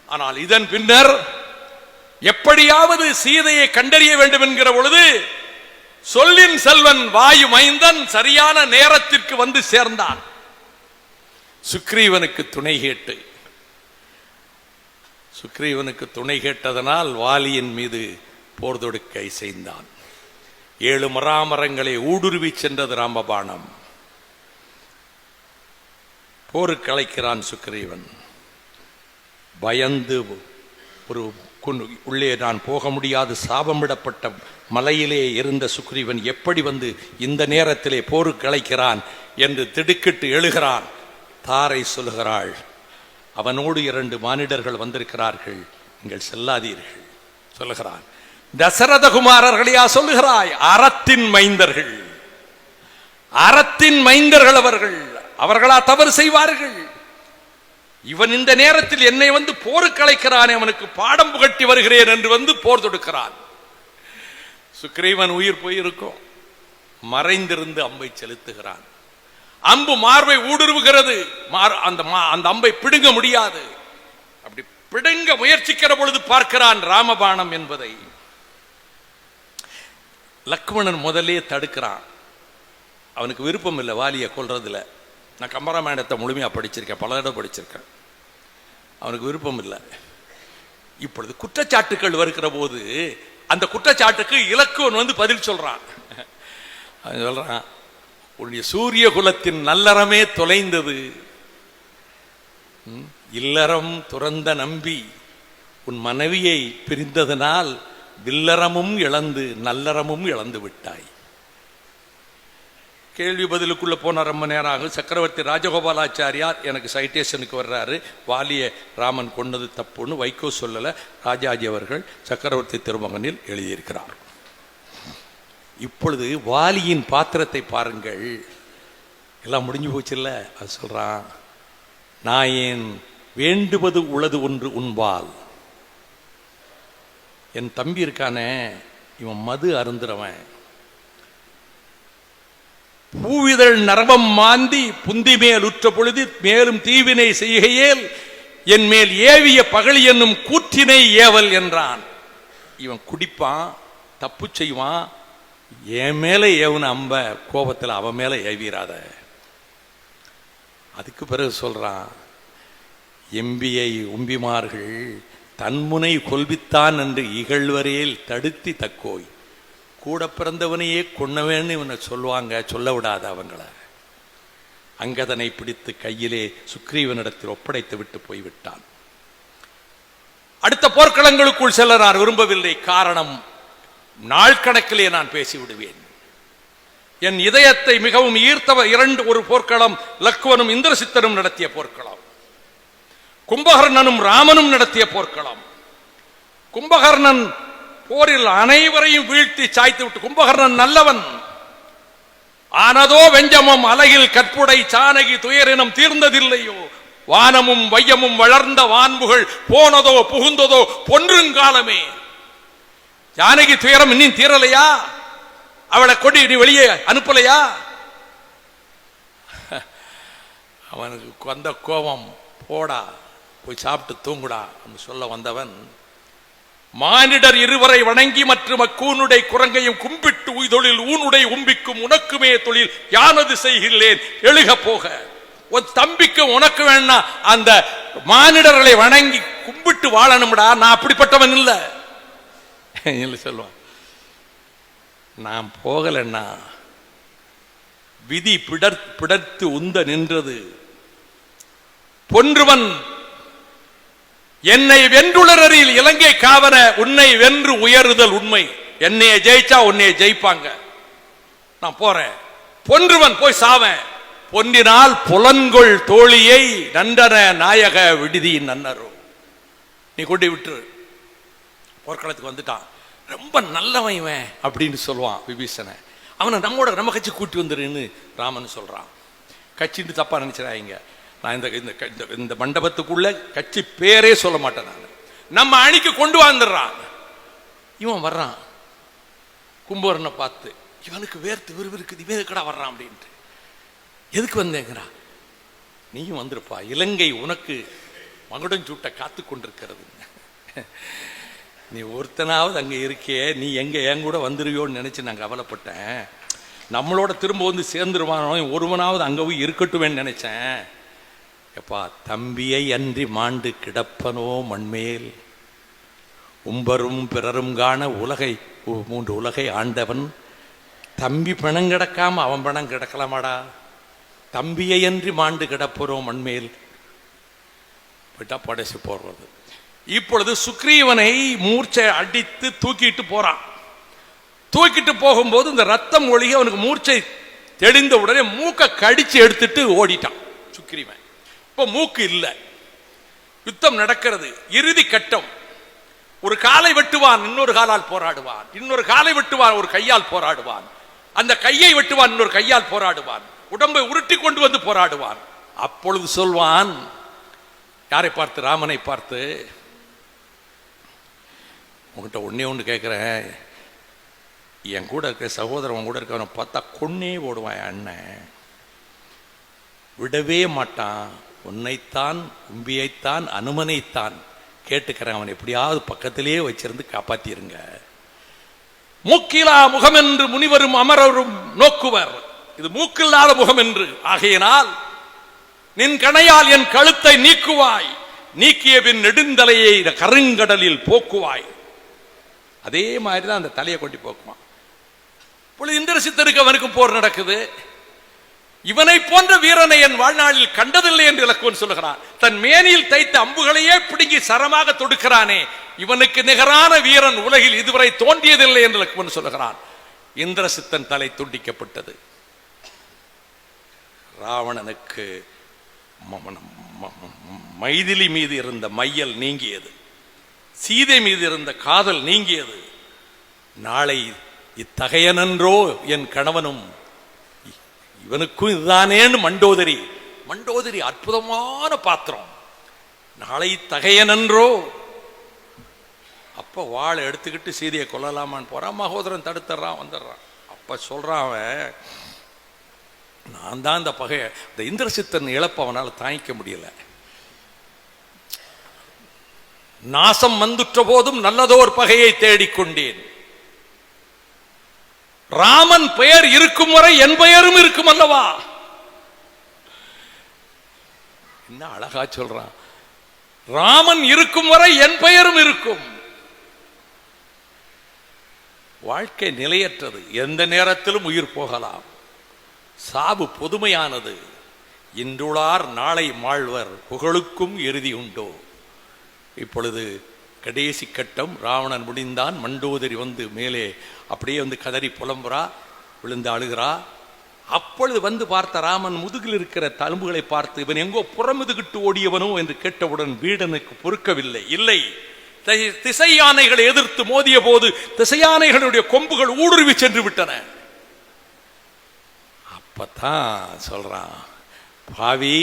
ஆனால் இதன் பின்னர் எப்படியாவது சீதையை கண்டறிய வேண்டும் என்கிற பொழுது சொல்லின் செல்வன் வாயு மைந்தன் சரியான நேரத்திற்கு வந்து சேர்ந்தான். சுக்ரீவனுக்கு துணை கேட்டு சுக்ரீவனுக்கு துணை கேட்டதனால் வாலியின் மீது போர் தொடுக்க இசைந்தான். 7 மராமரங்களை ஊடுருவி சென்றது ராமபாணம். போருக்கு அழைக்கிறான் சுக்ரீவன். பயந்து உள்ளே நான் போக முடியாது சாபமிடப்பட்ட மலையிலே இருந்த சுக்ரீவன் எப்படி வந்து இந்த நேரத்திலே போருக்கு அழைக்கிறான் என்று திடுக்கிட்டு எழுகிறான். தாரை சொல்லுகிறாள், அவனோடு 2 மானிடர்கள் வந்திருக்கிறார்கள், நீங்கள் செல்லாதீர்கள் சொல்லுகிறான். தசரதகுமாரர்களையா சொல்லுகிறாய்? அறத்தின் மைந்தர்கள், அறத்தின் மைந்தர்கள் அவர்கள். அவர்களா தவறு செய்வார்கள்? இவன் இந்த நேரத்தில் என்னை வந்து போருக்கு அழைக்கிறான், அவனுக்கு பாடம் புகட்டி வருகிறேன் என்று வந்து போர் தொடுக்கிறான். சுக்ரீவன் உயிர் போயிருக்கும், மறைந்திருந்து அம்பை செலுத்துகிறான். அம்பு மார்பை ஊடுருவுகிறது. அந்த அம்பை பிடுங்க முடியாது. அப்படி பிடுங்க முயற்சிக்கிற பொழுது பார்க்கிறான் ராமபாணம் என்பதை. லக்ஷ்மணன் முதலே தடுக்கிறான். அவனுக்கு விருப்பம் இல்லை வாலியை கொல்றதுல. நான் கம்பராமாயணத்தை முழுமையா படிச்சிருக்கேன், பல இடம் படிச்சிருக்கேன். அவனுக்கு விருப்பம் இல்லை. இப்பொழுது குற்றச்சாட்டுகள் வருகிற போது அந்த குற்றச்சாட்டுக்கு இலக்குவன் வந்து பதில் சொல்றான். அவன் சொல்றான், உன்னுடைய சூரிய குலத்தின் நல்லறமே தொலைந்தது, இல்லறம் துறந்த நம்பி உன் மனைவியை பிரிந்ததனால் வில்லறமும் இழந்து நல்லறமும் இழந்து விட்டாய். கேள்வி பதிலுக்குள்ள போன ரொம்ப நேரம் ஆகும். சக்கரவர்த்தி ராஜகோபாலாச்சாரியார் எனக்கு சைட்டேஷனுக்கு வர்றாரு. வாலிய ராமன் கொண்டது தப்புன்னு வைகோ சொல்லல, ராஜாஜி அவர்கள் சக்கரவர்த்தி திருமகனில் எழுதியிருக்கிறார். இப்பொழுது வாலியின் பாத்திரத்தை பாருங்கள். எல்லாம் முடிஞ்சு போச்சு இல்ல? அது சொல்றான், நான் ஏன் வேண்டுவது உளது ஒன்று உண்பால். என் தம்பி இருக்கானே, இவன் மது அருந்துறவன். பூவிதழ் நரவம் மாந்தி புந்தி மேல் உற்ற பொழுது மேலும் தீவினை செய்கையேல் என் மேல் ஏவிய பகழி என்னும் கூற்றினை ஏவல் என்றான். இவன் குடிப்பான், தப்பு செய்வான், என் மேல ஏவுன அம்ப கோபத்தில் அவன் மேல ஏவிராத. அதுக்கு பிறகு சொல்றான், எம்பியை உம்பிமார்கள் தன்முனை கொல்வித்தான் என்று இகழ்வரையில் தடுத்தி தக்கோய். கூட பிறந்தவனையே கொன்னவேன்னு இவனை சொல்லுவாங்க, சொல்ல விடாத அவங்கள. அங்கதனை பிடித்து கையிலே சுக்ரீவனிடத்தில் ஒப்படைத்து விட்டு போய்விட்டான். அடுத்த போர்க்களங்களுக்குள் செல்ல நான் விரும்பவில்லை. காரணம், நாள் கணக்கிலே நான் பேசிவிடுவேன். என் இதயத்தை மிகவும் ஈர்த்தவ ஒரு போர்க்களம் லக்வனும் இந்திரசித்தனும் நடத்திய போர்க்களம், கும்பகர்ணனும் ராமனும் நடத்திய போர்க்களம். கும்பகர்ணன் போரில் அனைவரையும் வீழ்த்தி சாய்த்து விட்டு, கும்பகர்ணன் நல்லவன், ஆனதோ வெஞ்சமம் அலகில் கற்புடை சானகி துயரினம் தீர்ந்ததில்லையோ, வானமும் வையமும் வளர்ந்த வான்புகள் போனதோ புகுந்ததோ பொன்றுங்காலமே. ஜானகி துயரம் இன்னும் தீரலையா? அவளை கொடி நீ வெளியே அனுப்பலையா? அவனுக்கு வந்த கோபம், போடா போய் சாப்பிட்டு தூங்குடா சொல்ல வந்தவன், மானிடர் இருவரை வணங்கி மற்றும் அக்கூனுடை குரங்கையும் கும்பிட்டு உய்தொழில் ஊனுடை உம்பிக்கும் உனக்குமே தொழில் யானது செய்கிறேன் எழுக போக. உன் தம்பிக்கு உனக்கு வேணா அந்த மானிடர்களை வணங்கி கும்பிட்டு வாழணும்டா. நான் அப்படிப்பட்டவன் இல்லை சொல்லுவான். நான் போகலன்னா விதி பிடர்த்து உந்த நின்றது. பொன்றுவன் என்னை வென்றுளரில் இலங்கை காவன உன்னை வென்று உயருதல் உண்மை. என்னைய ஜெயிச்சா உன்னைய ஜெயிப்பாங்க. நான் போறேன். பொன்றுவன் போய் சாவன். பொன்னினால் புலன்கொள் தோழியை நண்டன நாயக விடுதி நன்னரோ. நீ கொண்டு விட்டு போர்க்களத்துக்கு வந்துட்டான். ரொம்ப நல்லவன் இவன் அப்படின்னு சொல்லுவான் விபீஷணன். அவனை நம்ம கட்சி கூட்டி வந்துருன்னு ராமன் சொல்றான். கட்சின்னு தப்பா நினைச்சிடாங்க. நான் இந்த மண்டபத்துக்குள்ள கட்சி பேரே சொல்ல மாட்டேன். நான் நம்ம அணிக்கு கொண்டு வந்துடுறான். இவன் வர்றான். கும்பகர்ணனை பார்த்து, இவனுக்கு வேர்த்து விறுவிறுக்குது, இவன் எதுக்கடா வர்றான் அப்படின்ட்டு. எதுக்கு வந்தேங்கிறா? நீயும் வந்திருப்பா, இலங்கை உனக்கு மகுடம் சூட்ட காத்து கொண்டிருக்கிறது. நீ ஒருத்தனாவது அங்க இருக்கே, நீ எங்க என் கூட வந்துருவியோன்னு நினைச்சு நான் கவலைப்பட்டேன். நம்மளோட திரும்ப வந்து சேர்ந்துருவானோ, ஒருவனாவது அங்க போய் இருக்கட்டும்னு நினைச்சேன். எப்பா தம்பியை அன்றி மாண்டு கிடப்பனோ மண்மேல் உம்பரும் பிறரும் காண உலகை 3 உலகை ஆண்டவன் தம்பி பணம் கிடக்காம அவன் பணம் கிடக்கலாமாடா? தம்பியை அன்றி மாண்டு கிடப்புறோம் மண்மேல் விட்டா படைச்சு போடுறது. இப்பொழுது சுக்ரீவனை மூர்ச்சை அடித்து தூக்கிட்டு போறான். தூக்கிட்டு போகும்போது இந்த ரத்தம் ஒழுகி அவனுக்கு மூர்ச்சை தெளிந்த உடனே மூக்கை கடிச்சு எடுத்துட்டு ஓடிட்டான் சுக்ரீவன். இப்ப மூக்கு இல்லை. யுத்தம் நடக்கிறது, இறுதி கட்டம். ஒரு காலை வெட்டுவான், இன்னொரு காலால் போராடுவான். இன்னொரு காலை வெட்டுவான், ஒரு கையால் போராடுவான். அந்த கையை வெட்டுவான், இன்னொரு கையால் போராடுவான். உடம்பை உருட்டி கொண்டு வந்து போராடுவான். அப்பொழுது சொல்வான், யாரை பார்த்து? ராமனை பார்த்து, உங்ககிட்ட ஒன்னே ஒன்று கேட்கிறேன். என் கூட இருக்க சகோதரன் கூட இருக்கவனை பார்த்தா கொன்னே ஓடுவான். என் அண்ணன் விடவே மாட்டான். உன்னைத்தான், கும்பியைத்தான், அனுமனைத்தான் கேட்டுக்கிறேன். அவன் எப்படியாவது பக்கத்திலே வச்சிருந்து காப்பாத்திருங்க. மூக்கிலா முகம் என்று முனிவரும் அமரரும் நோக்குவர், இது மூக்கில்லாத முகம் என்று. ஆகையினால் நின் கணையால் என் கழுத்தை நீக்குவாய், நீக்கிய பின் நெடுந்தலையை கருங்கடலில் போக்குவாய். அதே மாதிரிதான் அந்த தலையை கொண்டு போக்குவான். இப்பொழுது இந்திரசித்தருக்கு அவனுக்கும் போர் நடக்குது. இவனை போன்ற வீரனை என் வாழ்நாளில் கண்டதில்லை என்று இலக்குவன் சொல்லுகிறான். தன் மேனியில் தைத்த அம்புகளையே பிடுங்கி சரமாக தொடுக்கிறானே, இவனுக்கு நிகரான வீரன் உலகில் இதுவரை தோன்றியதில்லை என்று இலக்குவன் சொல்லுகிறான். இந்திரசித்தன் தலை துண்டிக்கப்பட்டது. ராவணனுக்கு மைதிலி மீது இருந்த மையல் நீங்கியது, சீதை மீது இருந்த காதல் நீங்கியது. நாளை இத்தகையனன்றோ என் கணவனும், இவனுக்கும் இதுதானேன்னு மண்டோதரி அற்புதமான பாத்திரம். நாளை தகையனன்றோ. அப்ப வாழை எடுத்துக்கிட்டு சீதையை கொல்லலாமான்னு போறான். மகோதரன் தடுத்துறான், வந்துடுறான். அப்ப சொல்றான் அவன், நான் தான் இந்த பகைய, இந்த இந்திரசித்தன் இழப்ப அவனால் தாங்கிக்க முடியல. நாசம் வந்துற்ற போதும் நல்லதோர் பகையை தேடிக்கொண்டேன். ராமன் பெயர் இருக்கும் வரை என் பெயரும் இருக்கும் அல்லவா? என்ன அழகா சொல்றான். ராமன் இருக்கும் வரை என் பெயரும் இருக்கும். வாழ்க்கை நிலையற்றது, எந்த நேரத்திலும் உயிர் போகலாம். சாவு பொதுமையானது. இன்றுளார் நாளை மாழ்வர், புகழுக்கும் இறுதி உண்டோ. இப்பொழுது கடைசி கட்டம். ராவணன் முடிந்தான். மண்டோதரி வந்து மேலே அப்படியே வந்து கதறி புலம்புறா, விழுந்து அழுகிறா. அப்பொழுது வந்து பார்த்த ராமன் முதுகில் இருக்கிற தழும்புகளை பார்த்து, இவன் எங்கோ புறமுதுகிட்டு ஓடியவனோ என்று கேட்டவுடன் வீடனுக்கு பொறுக்கவில்லை. இல்லை, திசை யானைகளை எதிர்த்து மோதிய போது திசை யானைகளுடைய கொம்புகள் ஊடுருவி சென்று விட்டன. அப்பதான் சொல்றான், பாவி.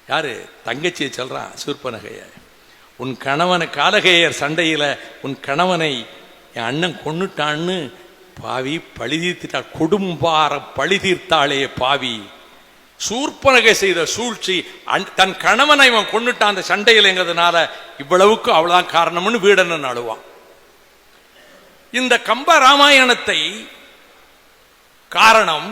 யாரு? தங்கச்சியை சொல்றான், சூர்பனகைய. உன் கணவனை, காலகேயர் சண்டையில உன் கணவனை என் அண்ணன் கொன்னுட்டான்னு பாவி பழி தீர்த்திட்டாள். கொடும்பார பழி தீர்த்தாளே பாவி. சூர்பனகை செய்த சூழ்ச்சி, தன் கணவனை இவன் கொன்னுட்டான் அந்த சண்டையில்ங்கிறதுனால இவ்வளவுக்கு அவ்வளவுதான் காரணம்னு வீடனன் அழுவான். இந்த கம்ப ராமாயணத்தை காரணம்,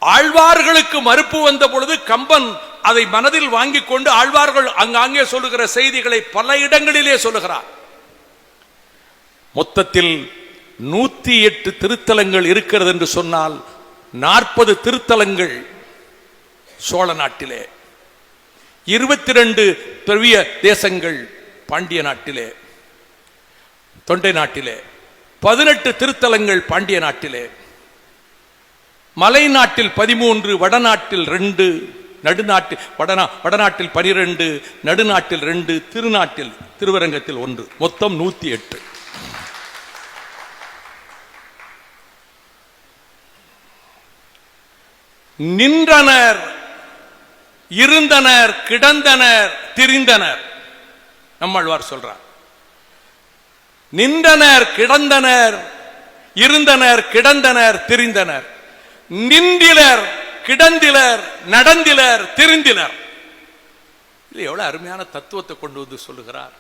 ஆழ்வார்களுக்கு மறுப்பு வந்த பொழுது கம்பன் அதை மனதில் வாங்கிக் கொண்டு ஆழ்வார்கள் அங்காங்கே சொல்லுகிற செய்திகளை பல இடங்களிலே சொல்லுகிறார். மொத்தத்தில் 108 திருத்தலங்கள் இருக்கிறது என்று சொன்னால் 40 திருத்தலங்கள் சோழ நாட்டிலே, 22 பெரிய தேசங்கள் பாண்டிய நாட்டிலே, தொண்டை நாட்டிலே, 18 திருத்தலங்கள் பாண்டிய நாட்டிலே, மலை நாட்டில் 13, வடநாட்டில் 2, நடுநாட்டில் வடநாட்டில் 12, நடுநாட்டில் 2, திருநாட்டில் திருவரங்கத்தில் 1, மொத்தம் 108. நின்றனர், இருந்தனர், கிடந்தனர், திரிந்தனர். நம்மாழ்வார் சொல்றார், நின்றனர், கிடந்தனர், இருந்தனர், கிடந்தனர், திரிந்தனர். நின்றிலர், கிடந்திலர், நடந்திலர், திரிந்திலர். இது எவ்வளவு அருமையான தத்துவத்தை கொண்டு வந்து சொல்லுகிறார்.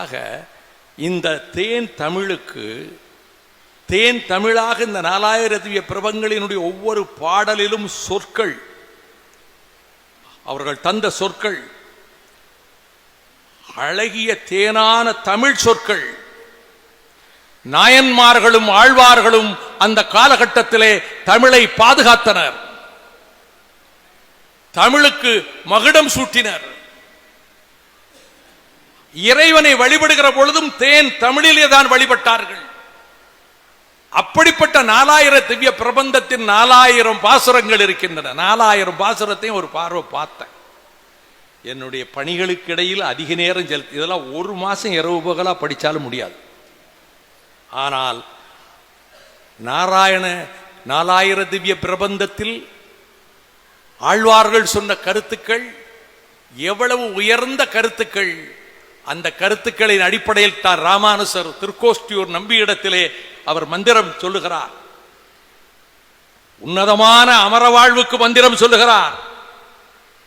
ஆக இந்த தேன் தமிழுக்கு, தேன் தமிழாக இந்த 4000 பிரபங்களினுடைய ஒவ்வொரு பாடலிலும் சொற்கள் அவர்கள் தந்த சொற்கள் அழகிய தேனான தமிழ் சொற்கள். நாயன்மார்களும் ஆழ்வார்களும் அந்த காலகட்டத்திலே தமிழை பாதுகாத்தனர், தமிழுக்கு மகுடம் சூட்டினர். இறைவனை வழிபடுகிற பொழுதும் தேன் தமிழிலே தான் வழிபட்டார்கள். அப்படிப்பட்ட 4000 திவ்ய பிரபந்தத்தின் 4000 பாசுரங்கள் இருக்கின்றன. 4000 பாசுரத்தையும் ஒரு பார்வை பார்த்தேன். என்னுடைய பணிகளுக்கு இடையில் அதிக நேரம் செலுத்தி, இதெல்லாம் ஒரு மாசம் இரவு பகலா படிச்சாலும் முடியாது. ஆனால் 4000 திவ்ய பிரபந்தத்தில் ஆழ்வார்கள் சொன்ன கருத்துக்கள் எவ்வளவு உயர்ந்த கருத்துக்கள். அந்த கருத்துக்களின் அடிப்படையில் தான் ராமானுசர் திருக்கோஷ்டியூர் நம்பியிடத்திலே அவர் மந்திரம் சொல்லுகிறார். உன்னதமான அமர வாழ்வுக்கு மந்திரம் சொல்லுகிறார்.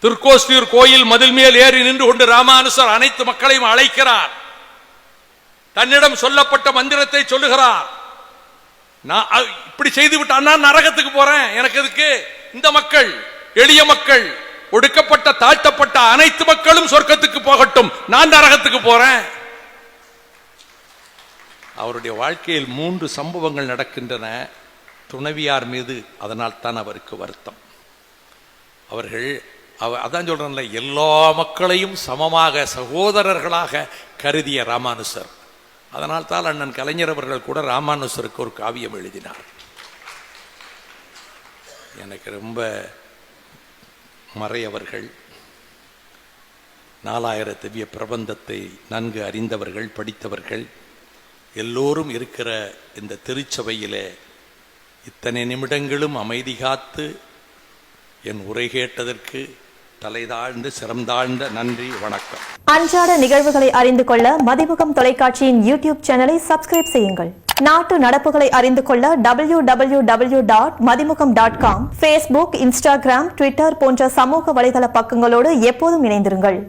திருக்கோஷ்டியூர் கோயில் மதில் மேல் ஏறி நின்று கொண்டு ராமானுசர் அனைத்து மக்களையும் அழைக்கிறார். தன்னிடம் சொல்லப்பட்ட மந்திரத்தை சொல்லுகிறார். நான் இப்படி செய்து விட்டான், நான் நரகத்துக்கு போறேன், எனக்கு எதுக்கு? இந்த மக்கள், எளிய மக்கள், ஒடுக்கப்பட்ட தாழ்த்தப்பட்ட அனைத்து மக்களும் சொர்க்கத்துக்கு போகட்டும், நான் நரகத்துக்கு போறேன். அவருடைய வாழ்க்கையில் 3 சம்பவங்கள் நடக்கின்றன துணைவியார் மீது. அதனால் தான் அவருக்கு வருத்தம். அவர்கள் அதான் சொல்றேன்ல, எல்லா மக்களையும் சமமாக சகோதரர்களாக கருதிய ராமானுசர். அதனால் தான் அண்ணன் கலைஞர் அவர்கள் கூட ராமானுசருக்கு ஒரு காவியம் எழுதினார். எனக்கு ரொம்ப மறையவர்கள், 4000 திவ்ய பிரபந்தத்தை நன்கு அறிந்தவர்கள், படித்தவர்கள் எல்லோரும் இருக்கிற இந்த திருச்சபையிலே இத்தனை நிமிடங்களும் அமைதி காத்து என் உரை கேட்டதற்கு தலைதாழ்ந்து சிரம்தாழ்ந்த நன்றி, வணக்கம். அன்றாட நிகழ்வுகளை அறிந்து கொள்ள மதிமுகம் தொலைக்காட்சியின் யூடியூப் சேனலை சப்ஸ்கிரைப் செய்யுங்கள். நாட்டு நடப்புகளை அறிந்து கொள்ள www.madimugam.com, Facebook, Instagram, Twitter போன்ற சமூக வலைதள பக்கங்களோடு எப்போதும் இணைந்திருங்கள்.